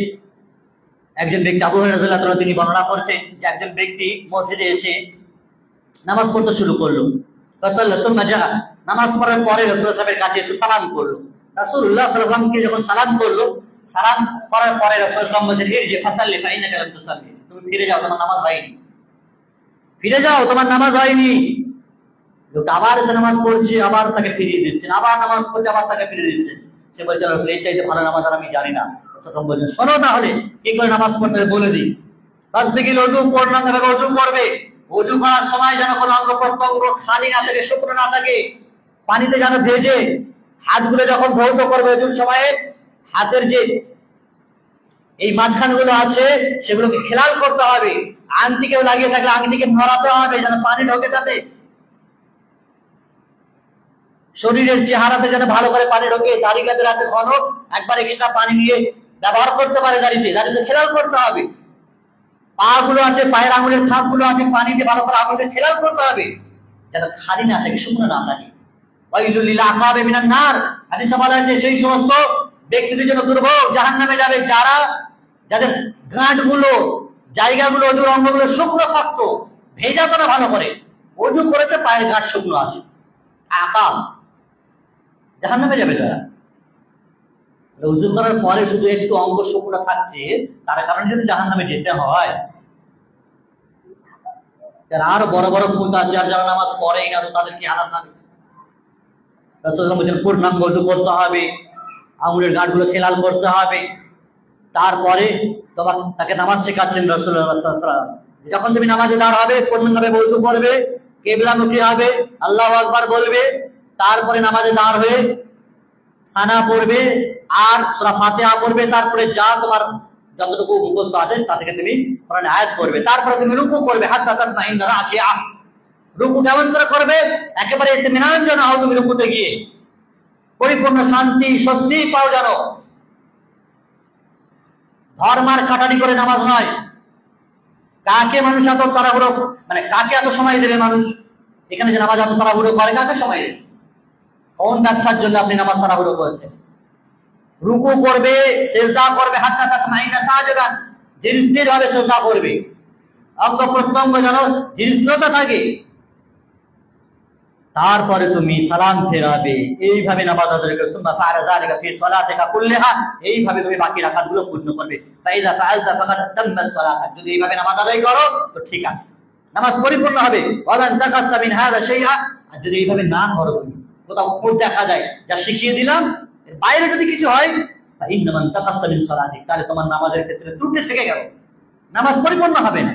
একজন ব্যক্তি, আবু হুরায়রা রাদিয়াল্লাহু তাআলা তিনি বর্ণনা করছেন যে একজন ব্যক্তি মসজিদে এসে নামাজ পড়তে শুরু করলো। নামাজ পড়ার পরে রাসূলুল্লাহ সাল্লাল্লাহু আলাইহি ওয়াসাল্লামের কাছে এসে সালাম করলো। রাসূলুল্লাহ সাল্লাল্লাহু আলাইহি ওয়াসাল্লামকে যখন সালাম করলো, সালাম করার পরে রাসূলুল্লাহ সাল্লাল্লাহু আলাইহি ওয়াসাল্লাম বললেন, যে ফাসাল্লি ফা ইন্নাকা লাম তুসাল্লি, তুমি ফিরে যাও, তোমার নামাজ হয়নি, ফিরে যাও, তোমার নামাজ হয়নি। লোকটা আবার এসে নামাজ পড়ছে, আবার তাকে ফিরিয়ে দিচ্ছেন, আবার নামাজ পড়ছে, আবার তাকে ফিরিয়ে দিচ্ছেন। সে বলছে, রাসূল এই চাইতে ভালো নামাজ আর আমি জানি না। রাসূল বলছেন, শোনো তাহলে কি করে নামাজ পড়তে বলে দিই। তাসবিহিল ওযু পড়না তবে ওযু করবে, ওযু করার সময় যেন কোনো অঙ্গ প্রত্যঙ্গ খালি না থাকে, শুকনো না থাকে, পানিতে যেন ভেজে, হাতগুলো যখন ধৌত করবে ওযুর সময়ে হাতের যে এই মাঝখানগুলো আছে সেগুলোকে খেলাল করতে হবে, আংটিকেও লাগিয়ে থাকলে আংটিকে নড়াতে হবে যেন পানি ঢোকে তাতে, শরীরের চেহারাতে যেন ভালো করে পানি ঢোকে, দাড়ি যাদের আছে ঘন একবার এক্সট্রা পানি নিয়ে ব্যবহার করতে পারে, দাড়িতে খেলাল করতে হবে। পা গুলো আছে, পায়ের আঙুলের খাপ গুলো আছে, পানি দিয়ে ভালো করে আঙুলকে খেলাল করতে হবে যেন খালি না থাকে, শুকনো না থাকে। ওয়াইলুল লিল আকাবে মিনান নার, হাদিসে বলা আছে সেই সমস্ত ব্যক্তিদের জন্য দুর্ভোগ, জাহান্নামে যাবে যাদের গাঁটগুলো, জায়গাগুলো, ওজুর অঙ্গগুলো শুকনো থাকতো, ভেজাতো না ভালো করে, ওযু করেছে পায়ের গাঁট শুকনো আছে, আকাব, জাহান্নামে যাবে তারা। ওযু করার পরে শুধু একটু অঙ্গ শুকনো থাকছে, তার কারণে যদি জাহান্নামে যেতে হয়, আর বড় বড় খুঁত আছে, আর যারা নামাজ পড়ে না তাদের কি হালাত হবে? রাসূলুল্লাহ বলেন পূর্ণাঙ্গ ওযু করতে হবে, আঙুলের গাঁটগুলো খেলাল করতে হবে, তারপরে তোমার তাকে নামাজ শেখাচ্ছেন রাসূলুল্লাহ সাল্লাল্লাহু আলাইহি ওয়াসাল্লাম। যখন তুমি নামাজে দাঁড় হবে পূর্ণভাবে ওযু করবে, কিবলামুখী হবে, আল্লাহু আকবার বলবে, তারপরে নামাজে দাঁড় হয়ে সানা পড়বে আর সূরা ফাতিহা পড়বে, তারপরে যা তোমার যতটুকু মুখস্থ আছে তা থেকে তুমি কোরআনের আয়াত পড়বে, তারপরে তুমি রুকু করবে, হাত্তা তাতমাইন্না রাকিআ। রুকু কেমন করে করবে? একেবারে ইতমিনান যেন হও তুমি রুকুতে গিয়ে, পরিপূর্ণ শান্তি স্বস্তি পাও যেন। ধর্মার খাটানি করে নামাজ নয়। কাকে মানুষ এত তাড়াহুড়ো, মানে কাকে এত সময় দেবে মানুষ? এখানে যে নামাজ এত তাড়াহুড়ো করে কাকে সময় দেবে? কোন ব্যবসার জন্য আপনি নামাজ তাড়াহুড়ো করছেন? রুকু করবে, সিজদা করবে, হাত্তা তাতমাইন্না সাজিদান, ধীর ভাবে সিজদা করবে, অঙ্গ প্রত্যঙ্গ যেন ধীরস্থিরতা থাকে, তারপরে তুমি সালাম ফেরাবে। এইভাবে নামাজ আদায় করবে। সুম্মা ফাআলা যালিকা ফি সালাতিকা কুল্লিহা, এইভাবে তুমি বাকি রাকাতগুলো পূর্ণ করবে। ফাইযা ফাআলতা ফাকাদ তাম্মাত সালাতাক, যদি এইভাবে নামাজ আদায় করো তো ঠিক আছে, নামাজ পরিপূর্ণ হবে। ওয়ালান তাকাসতা মিন হাযা শাইআ, আর যদি এইভাবে না করো, তুমি কোথাও খুঁত দেখা যায়, যা শিখিয়ে দিলাম এর বাইরে যদি কিছু হয়, ফাইন্নামান তাকাসতা মিন সালাতিক, তাহলে তোমার নামাজের ক্ষেত্রে ত্রুটি থেকে গেল, নামাজ পরিপূর্ণ হবে না।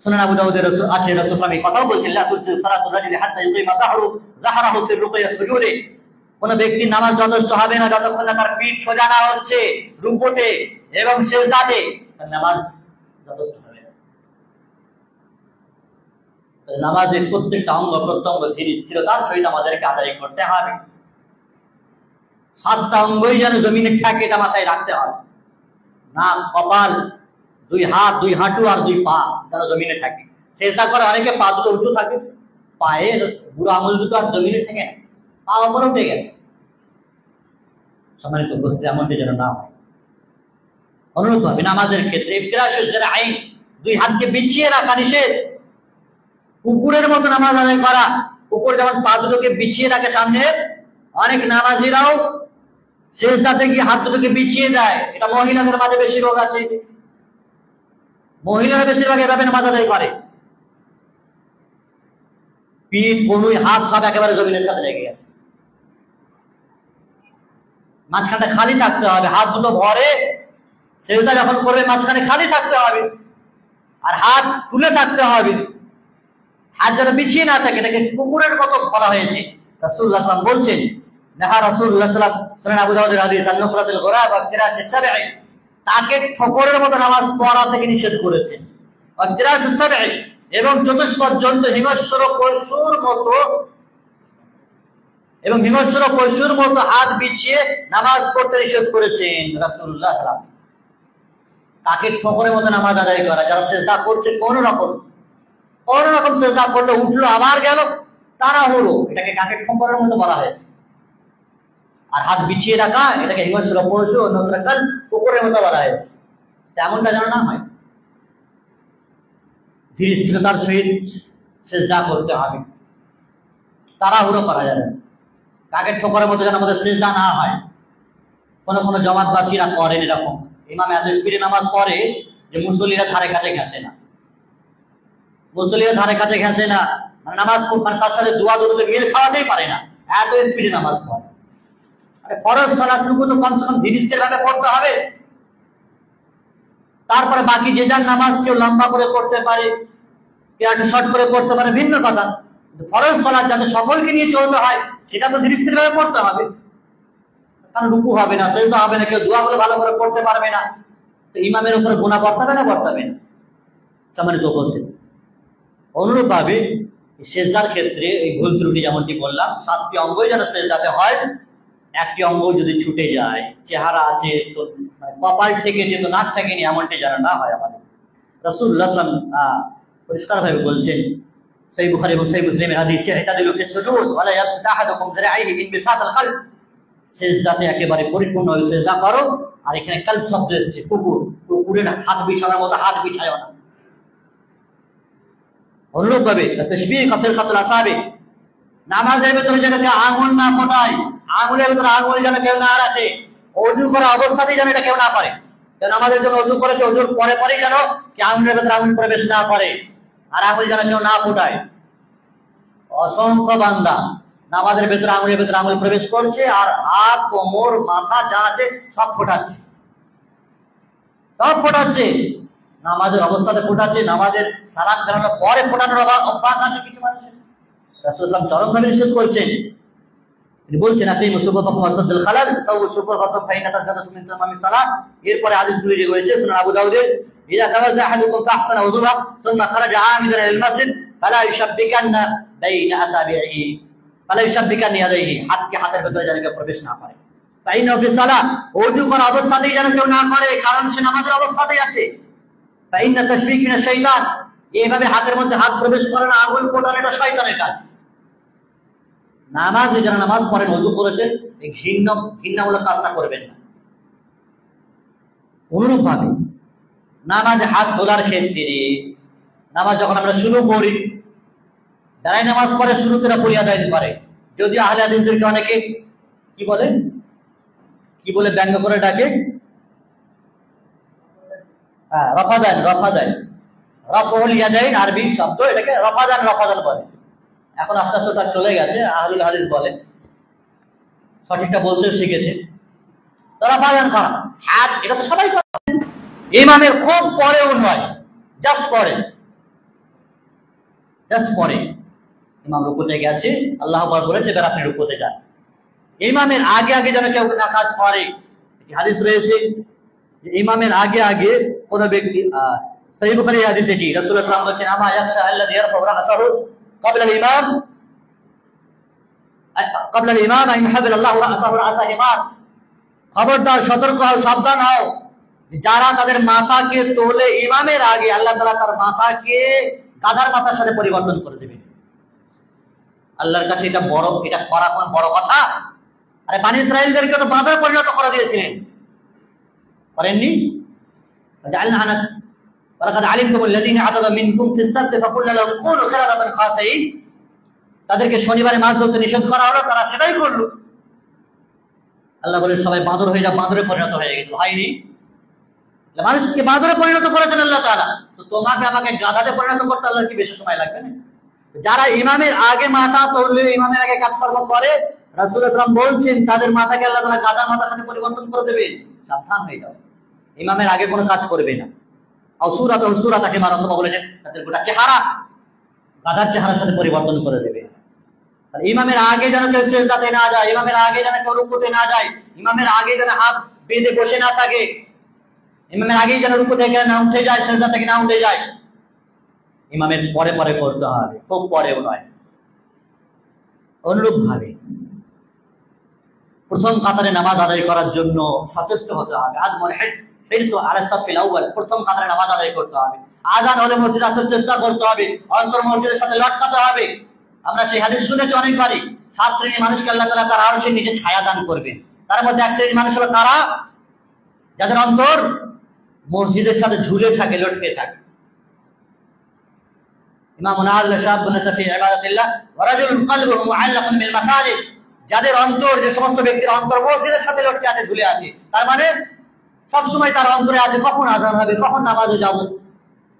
সুনান আবু দাউদের আছে রাসূল আমি কথাও বলছেন, লা তুসি সালাতুর রাজুলি হাত্তা ইউকিমা যাহরাহু ফি রুকুইয়া সুজুদে, কোন ব্যক্তির নামাজ যথেষ্ট হবে না যতক্ষণ না তার পিঠ সোজা না হচ্ছে রুকুতে এবং সিজদাতে, তার নামাজ যথেষ্ট হবে না। নামাজের প্রত্যেকটা অঙ্গ প্রত্যঙ্গ ধীর স্থিরতার সহিত আমাদেরকে আদায় করতে হবে। 7টা অঙ্গই যেন জমিনে থাকে, এটা মাথায় রাখতে হবে। নাক, কপাল, 2 হাত, 2 হাঁটু আর 2 পা যেন জমিনে থাকে। সিজদা করে অনেকে পা দুটো উঁচু থাকে, পায়ের বুড়ো আঙুল দুটো আর জমিনে থাকে না, পা উপরে উঠে গেছে। সম্মানিত উপস্থিতি, এমনটি যেন না হয়। অনুরূপভাবে নামাজের ক্ষেত্রে ইফতিরাশুজ জারাইন, 2 হাতকে বিছিয়ে রাখা নিষেধ। কুকুরের মতো নামাজ আদায় করা, কুকুর যেমন পা দুটোকে বিছিয়ে রাখে সামনে, অনেক নামাজিরাও সিজদাতে গিয়ে হাত দুটোকে বিছিয়ে দেয়। এটা মহিলাদের মাঝে বেশি রোগ আছে, মহিলারা বেশিরভাগ এভাবে নামাজ আদায় করে। পিঠ, কনুই, হাত সব একেবারে জমিনের সাথে লেগে গেছে। মাঝখানটা খালি থাকতে হবে, হাত দুটো ভরে সিজদা যখন করবে মাঝখানে খালি থাকতে হবে, আর হাত তুলে থাকতে হবে, হাত যেন বিছিয়ে না থাকে। এটাকে কুকুরের মতো বলা হয়েছে। রাসূলুল্লাহ সাল্লাল্লাহু আলাইহি ওয়াসাল্লাম বলছেন, নাহা রাসূলুল্লাহ সাল্লাল্লাহু আলাইহি ওয়াসাল্লাম, সুনান আবু দাউদের হাদিস, আন-নুকরাতুল গুরাব ওয়া ফিরাশিস সাবঈ, তাকে ঠোকরের মতো নামাজ পড়া থেকে নিষেধ করেছেন। ওয়া ফিরাশিস সাবঈ, এবং চতুষ্পদ জন্তু হিংস্র পশুর মতো হাত বিছিয়ে নামাজ পড়তে নিষেধ করেছেন রাসূলুল্লাহ সাল্লাল্লাহু আলাইহি ওয়াসাল্লাম। তাকে ঠোকরের মতো নামাজ আদায় করা, যারা সিজদা করছে কোন রকম সিজদা করলে উঠলো আবার গেল, তারা হলো, এটাকে কাকে ঠোকরের মতো বলা হয়েছে। আর হাত বিছিয়ে রাখা, এটাকে হিংস্র পশু, অন্যতম কুকুরের মতো বলা হয়েছে। তেমনটা যেন না হয়। ধীর স্থিরতার সহিত সিজদা করতে হবে, তাড়াহুড়ো করা যাবে না। কাকে ঠোকরের মতো যেন আমাদের সিজদা না হয়। কোন জামাতবাসীরা করেন এরকম, ইমাম এত স্পিডে নামাজ পড়ে যে মুসল্লিরা ধারে কাছে ঘেঁষে না, মানে নামাজ তার সাথে দোয়া দরুদ মিল খাওয়াতেই পারে না, এত স্পিডে নামাজ পড়ে। আরে ফরজ সালাতটুকু তো কমসে কম ধীর স্থির ভাবে পড়তে হবে। তারপরে বাকি যে যার নামাজ কেউ লম্বা করে পড়তে পারে, কেউ একটু শর্ট করে পড়তে পারে, ভিন্ন কথা। ফরজ সালাত যাতে সকলকে নিয়ে চলতে হয়, সেটা তো ধীর স্থির ভাবে পড়তে হবে। কারণ রুকু হবে না, সিজদা হবে না, কেউ দোয়াগুলো ভালো করে পড়তে পারবে না, তো ইমামের উপরে গুনাহ বর্তাবে না? সম্মানিত উপস্থিতি, অনুরূপভাবে সিজদার ক্ষেত্রে এই ভুল ত্রুটি যেমনটি বললাম, 7টি অঙ্গই যেন সিজদাতে হয়। একটি অঙ্গ যদি ছুটে যায়, চেহারা আছে তো কপাল থেকে যে তো নাক থেকে নিয়ে, এমনটি যেন না হয় আমাদের। রাসূলুল্লাহ সাল্লাল্লাহু আলাইহি ওয়াসাল্লাম পরিষ্কারভাবে বলছেন, সহিহ বুখারী এবং সহিহ মুসলিমের হাদিস, ইহতাদিলু ফিস সুজুদ ওয়া লা ইয়াবসুত আহাদুকুম যিরাইহি ইনবিসাতাল কলব, সিজদাতে একেবারে পরিপূর্ণভাবে সিজদা করো। আর এখানে কলব শব্দ এসেছে, কুকুরের হাত বিছানোর মতো হাত বিছায়ও না। অনুরূপভাবে তাশবীহ কাফিল খাতুল আসাবি, নামাজের ভিতরে যেন কেউ আঙুল না ফোটায়, আঙুলের ভিতরে আঙুল যেন কেউ না রাখে, ওযু করা অবস্থাতেই যেন এটা কেউ না করে। যেন আমাদের জন্য ওযু করেছে, ওযুর পরে যেন কি আঙুলের ভিতরে আঙুল প্রবেশ না করে, আর আঙুল যেন কেউ না ফোটায়। অসংখ্য বান্দা নামাজের ভেতরে আঙুলের ভেতরে আঙুল প্রবেশ করছে আর হাত, কোমর, মাথা যা আছে সব ফোটাচ্ছে, সব ফোটাচ্ছে। নামাজের অবস্থাতে ফোটাচ্ছে, নামাজের সালাত ফেরানোর পরে ফোটানোর অভ্যাস আছে কিছু মানুষের। রাসূলুল্লাহ চরমভাবে নিষেধ করছেন। তিনি বলছেন আপনি মুসুফাকুম ওয়াসাদুল খালাল সাউ সুফাকুম ফাইনা তাসগাদু মিন তামামি সালাত। এরপরে হাদিসগুলি যে রয়েছে সুনান আবু দাউদের, ইযা তাওয়াজ্জা আহাদুকুম ফাহসানা ওযুহা সুম্মা খারাজা আমিদান ইলাল মাসজিদ ফালা ইউশাব্বিকান্না বাইনা আসাবিহি ফালা ইউশাব্বিকান ইয়াদাইহি, হাতকে হাতের ভিতরে যেন কেউ প্রবেশ না করে। ফাইনা ফি সালাত, ওযু করার অবস্থাতেই যেন কেউ না করে, কারণ সে নামাজের অবস্থাতেই আছে। ফাইনা তাশবিক মিনাশ শাইতান, এইভাবে হাতের মধ্যে হাত প্রবেশ করে না, আঙুল ফোটানো এটা শয়তানের কাজ। নামাজে যারা নামাজ পড়েন, ওযু করেছেন, এই ঘৃণামূলক কাজটা করবেন না। অনুরূপভাবে নামাজে হাত তোলার ক্ষেত্রে, নামাজ যখন আমরা শুরু করি, যারাই নামাজ পড়ে শুরুতে পড়িয়া আদায় করে, যদিও আহলে হাদিসদেরকে অনেকে কি বলে ব্যঙ্গ করে ডাকে, রফাদান, রফউল ইয়াদাইন আরবি শব্দ, এটাকে রফাদান বলে। এখন আস্তে আস্তে তার চলে গেছে, আহলুল হাদিস বলে, সঠিকটা বলতেও শিখেছে। তারা রফাদান করা হাত, এটা তো সবাই করে, ইমামের খুব পরেও নয়, জাস্ট পরে ইমাম রুকুতে গেছে, আল্লাহ আকবার বলেছে, এবার আপনি রুকুতে যান। ইমামের আগে আগে যেন কেউ না কাজ করে। হাদিস রয়েছে যে ইমামের আগে আগে কোন ব্যক্তি, সহিহ বুখারী হাদিস এটি, রাসূলুল্লাহ সাল্লাল্লাহু আলাইহি ওয়াসাল্লাম বলেছেন আমা ইয়াখশা আল্লাযী ইয়ারফাউ রা'সাহু ক্বাবলা আল-ইমাম আন ইউহাব্বিল আল্লাহু রা'সাহু রা'সা হিমার। খবরদার, সতর্ক হও, সাবধান হও, যারা তাদের মাথাকে তোলে ইমামের আগে, আল্লাহ তাআলা তার মাথাকে গাধার মাথার সাথে পরিবর্তন করে দেবেন। আল্লাহর কাছে এটা করা কোন বড় কথা? আরে বনী ইসরাঈলদেরকে তো বাঁদরে পরিণত করে দিয়েছিলেন, করেননি? ওয়ালাকাদ আলিমতুমুল লাযীনা আতাদু মিনকুম ফিস সাবতি ফাকুলনা লাহুম কুনু খিরাদাতান খাসিঈন। তাদেরকে শনিবারে মাছ ধরতে নিষেধ করা হলো, তারা সেটাই করলো। আল্লাহ বলে সবাই বাঁদর হয়ে যা, বাঁদরে পরিণত হয়ে গেছে। হয়নি? মানুষকে বাঁদরে পরিণত করেছেন আল্লাহ তাআলা, তো তোমাকে আমাকে গাধাতে পরিণত করতে আল্লাহর কি বেশি সময় লাগবে না? যারা ইমামের আগে মাথা তুললে, ইমামের আগে কাজকর্ম করে, রাসূলুল্লাহ সাল্লাল্লাহু আলাইহি ওয়াসাল্লাম বলছেন তাদের মাথাকে আল্লাহ তাআলা গাধার মাথার সাথে পরিবর্তন করে দেবেন। সাবধান হয়ে যাও, ইমামের আগে কোনো কাজ করবে না। সুরাতাকে মারাত্ম বলেছেন, তাদের গোটা চেহারা গাধার চেহারার সাথে পরিবর্তন করে দেবে। ইমামের আগে যেন কেউ সিজদাতে না যায়, ইমামের আগে যেন কেউ রুকুতে না যায়, ইমামের আগে যেন হাত বেঁধে বসে না থাকে, ইমামের আগে যেন রুকু থেকে না উঠে যায়, সিজদা থেকে না উঠে যায়। ইমামের পরে পরে করতে হবে, খুব পরেও নয়। অনুরূপ ভাবে প্রথম কাতারে নামাজ আদায় করার জন্য সচেষ্ট হতে হবে। প্রথম কাতারে নামাজ আদায় করতে হবে। আযান হলে মসজিদে আসার চেষ্টা করতে হবে, অন্তর মসজিদের সাথে লটকাতে হবে। আমরা সেই হাদিস শুনেছি অনেকবারই, 7 শ্রেণীর মানুষকে আল্লাহ তাআলা তার আরশের নিচে ছায়া দান করবেন। তার মধ্যে এক শ্রেণীর মানুষ হলো তারা যাদের অন্তর মসজিদের সাথে ঝুলে থাকে, লটকে থাকে। ইমামুনা আল্লাহ শাবুন সাফি ইবাদাতিল্লাহ ওয়া রাজুলুন কলবুহু মুআল্লাকুন বিল মাসাজিদ, যাদের অন্তর, যে সমস্ত ব্যক্তির অন্তর মসজিদের সাথে লটকে আছে, ঝুলে আছে, তার মানে সব সময় তার অন্তরে আছে কখন আযান হবে, কখন নামাজে যাব।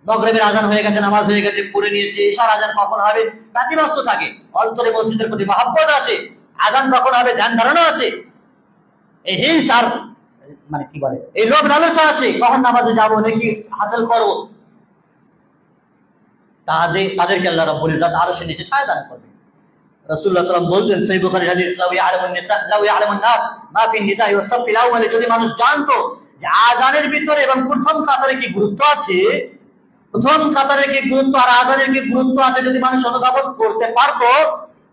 মাগরিবের আযান হয়ে গেছে, নামাজ হয়ে গেছে, পড়ে নিয়েছে, ইশার আযান কখন হবে, ব্যতিব্যস্ত থাকে। অন্তরে মসজিদের প্রতি মহব্বত আছে, আযান কখন হবে ধ্যান ধারণা আছে, এই হিংসার মানে কি বলে, এই লোভ লালসা আছে, কখন নামাজে যাব, নাকি হাসিল করব। তাদেরকে আল্লাহ রাব্বুল ইজ্জত আরশের নিচে ছায়া দান করবে। রাসূলুল্লাহ সাল্লাল্লাহু আলাইহি ওয়াসাল্লাম বলতেন, সহিহ বুখারী হাদিস, লাউ ইয়ালামুন নাস মা ফি নিদাই ওয়াস সাফিল আউয়াল, যদি মানুষ জানতো যে আযানের ভিতরে এবং প্রথম কাতারে কি গুরুত্ব আছে, প্রথম কাতারে কি গুরুত্ব আর আযানের কি গুরুত্ব আছে, যদি মানুষ অনুধাবন করতে পারতো,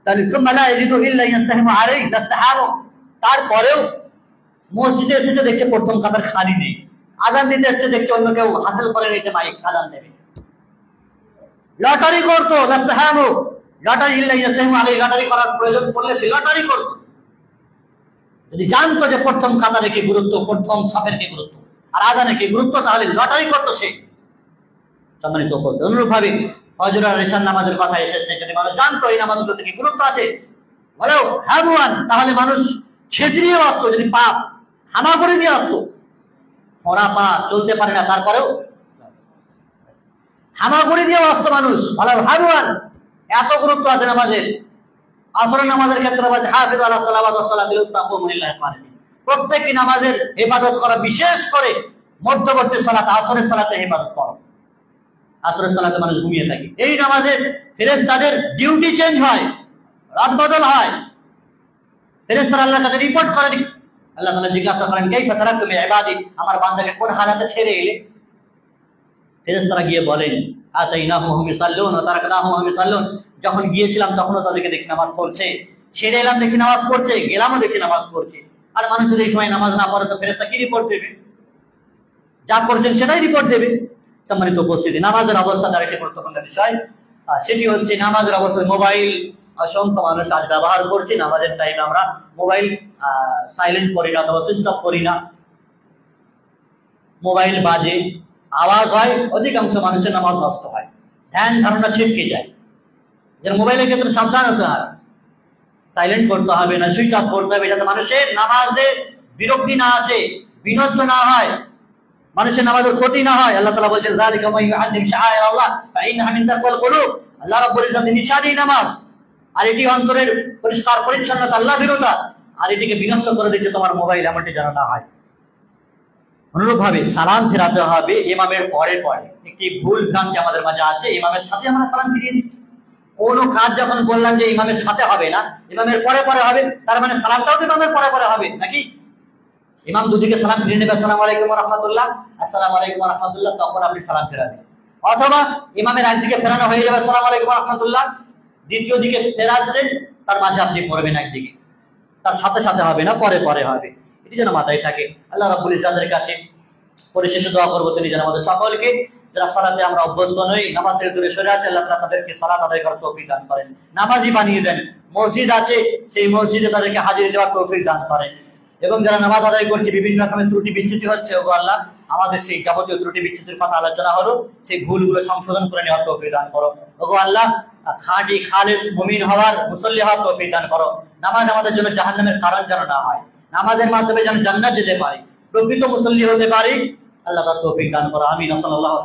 তাহলে সুম্মা লা ইয়াজিদু ইল্লা ইস্তাহিমু আলাইহি লাস্তাহামু, তারপরেও মসজিদে এসেছে দেখছে প্রথম কাতার খালি নেই, আযান দিতে এসেছে দেখছে অন্য কেউ হাসিল করে নিতে মাইক আযান দেবে, লটারি করতো, লাস্তাহামু, লটারি ইল্লা ইস্তাহিমু আলাইহি, লটারি করার প্রয়োজন পড়লে সে লটারি করতো। যদি জানতো যে প্রথম কাতারে কি গুরুত্ব, প্রথম সাফের কি গুরুত্ব আর আযানের কি গুরুত্ব, তাহলে লটারি করতো সে। সম্মানিত করতো। অনুরূপভাবে ফজর আর ইশার নামাজের কথা এসেছে, যদি মানুষ জানতো এই নামাজগুলোতে কি গুরুত্ব আছে, বলেও হাবুয়ান, তাহলে মানুষ ছেঁচড়িয়ে আসতো, যদি পাপ হামা করে দিয়ে আসতো, ওরা পা চলতে পারে না, তারপরেও হামাগুড়ি দিয়ে অস্ত মানুষ ভালো ভাবুয়ান এত গুরুত্ব আছে নামাজের। আসরের নামাজের ক্ষেত্রে বলছে হাফিজ আলাহ সালাওয়াত ওয়াস সালাম প্রত্যেকটি নামাজের ইবাদত করা, বিশেষ করে মধ্যবর্তী সালাত আসরের সালাতে ইবাদত করো। আসরের সালাতে মানুষ ঘুমিয়ে থাকে, এই নামাজের ফেরেশতাদের ডিউটি চেঞ্জ হয়, রাত বদল হয়। ফেরেশতারা আল্লাহর কাছে রিপোর্ট করেন, আল্লাহ তাআলা জিজ্ঞাসা করেন কাইফা তারাকতুম ইবাদি, আমার বান্দাকে কোন হালাতে ছেড়ে এলে? ফেরেশতারা গিয়ে বলেন আতাইনাহুম হুম ইসাল্লুন ওয়া তারাকনাহুম হুম ইসাল্লুন, যখন গিয়েছিলাম তখনও তাদেরকে দেখি নামাজ পড়ছে, ছেড়ে এলাম দেখি নামাজ পড়ছে, গেলামও দেখি নামাজ পড়ছে। আর মানুষ যদি এই সময় নামাজ না পড়ে তো ফেরেশতা কি রিপোর্ট দেবে? যা করছেন সেটাই রিপোর্ট দেবে। সম্মানিত উপস্থিতি, নামাজের অবস্থা তার একটি গুরুত্বপূর্ণ বিষয়, সেটি হচ্ছে নামাজের অবস্থায় মোবাইল অসংখ্য মানুষ আজ ব্যবহার করছি। নামাজের টাইমে আমরা মোবাইল সাইলেন্ট করি না অথবা সুইচ অফ করি না, মোবাইল বাজে, আওয়াজ হয়, অধিকাংশ মানুষের নামাজ নষ্ট হয়, ধ্যান ধারণা ছিটকে যায়। যেন মোবাইলের ক্ষেত্রে সাবধান হতে হয়, সাইলেন্ট করতে হবে না, সুইচ অফ করতে হবে, যাতে মানুষের নামাজে বিরক্তি না আসে, বিনষ্ট না হয়, মানুষের নামাজের ক্ষতি না হয়। আল্লাহ তাআলা বলেন যালিকা মান ইউআযিম শাআইরাল্লাহ ফাইন্নাহা মিন তাকওয়াল কুলুব, আল্লাহ রাব্বুল ইজ্জত নিশানি নামাজ, আর এটি অন্তরের পরিষ্কার পরিচ্ছন্নতা, আল্লাহ ভীরুতা, আর এটিকে বিনষ্ট করে দিচ্ছে তোমার মোবাইল, এমনটি যেন না হয়। অনুরূপভাবে সালাম ফেরাতে হবে ইমামের পরে পরে। একটি ভুল ভ্রান্তি আমাদের মাঝে আছে, ইমামের সাথে আমরা সালাম ফিরিয়ে দিচ্ছি। কোন কাজ যখন বললাম যে ইমামের সাথে হবে না, ইমামের পরে পরে হবে, তার মানে সালামটাও ইমামের পরে পরে হবে নাকি? ইমাম দুদিকে সালাম ফিরিয়ে নেবে, আসসালামু আলাইকুম ওয়া রাহমাতুল্লাহ, আসসালামু আলাইকুম ওয়া রাহমাতুল্লাহ, তখন আপনি সালাম ফেরাবেন। অথবা ইমামের একদিকে ফেরানো হয়ে যাবে আসসালামু আলাইকুম ওয়া রাহমাতুল্লাহ, দ্বিতীয় দিকে ফেরাচ্ছেন, তার মাঝে আপনি পড়বেন একদিকে, তার সাথে সাথে হবে না, পরে পরে হবে। এটি যেন মাথায় থাকে। আল্লাহ রাব্বুল ইজ্জতের কাছে পরিশেষে দোয়া করবো, তিনি যেন আমাদের সকলকে, যারা সালাতে আমরা অভ্যস্ত নই, নামাজ থেকে দূরে সরে আছে, আল্লাহ তাআলা তাদেরকে সালাত আদায় করার তৌফিক দান করেন, নামাজি বানিয়ে দেন। মসজিদ আছে, সেই মসজিদে তাদেরকে হাজির দেওয়ার তৌফিক দান করেন। এবং যারা নামাজ আদায় করছে বিভিন্ন রকমের ত্রুটি বিচ্যুতি হচ্ছে, ওগো আল্লাহ আমাদের সেই যাবতীয় ত্রুটি বিচ্যুতির কথা আলোচনা হলো, সেই ভুলগুলো সংশোধন করে নেওয়ার তৌফিক দান করো। ওগো আল্লাহ খাঁটি খালেস মুমিন হওয়ার, মুসল্লি হওয়ার তৌফিক দান করো। নামাজ আমাদের জন্য জাহান্নামের কারণ যেন না হয়, নামাজের মাধ্যমে যেন জান্নাত যেতে পারি, প্রকৃত মুসল্লি হতে পারি। আল্লাহ তাআলা তৌফিক দান করো। আমিন। সাল্লাল্লাহু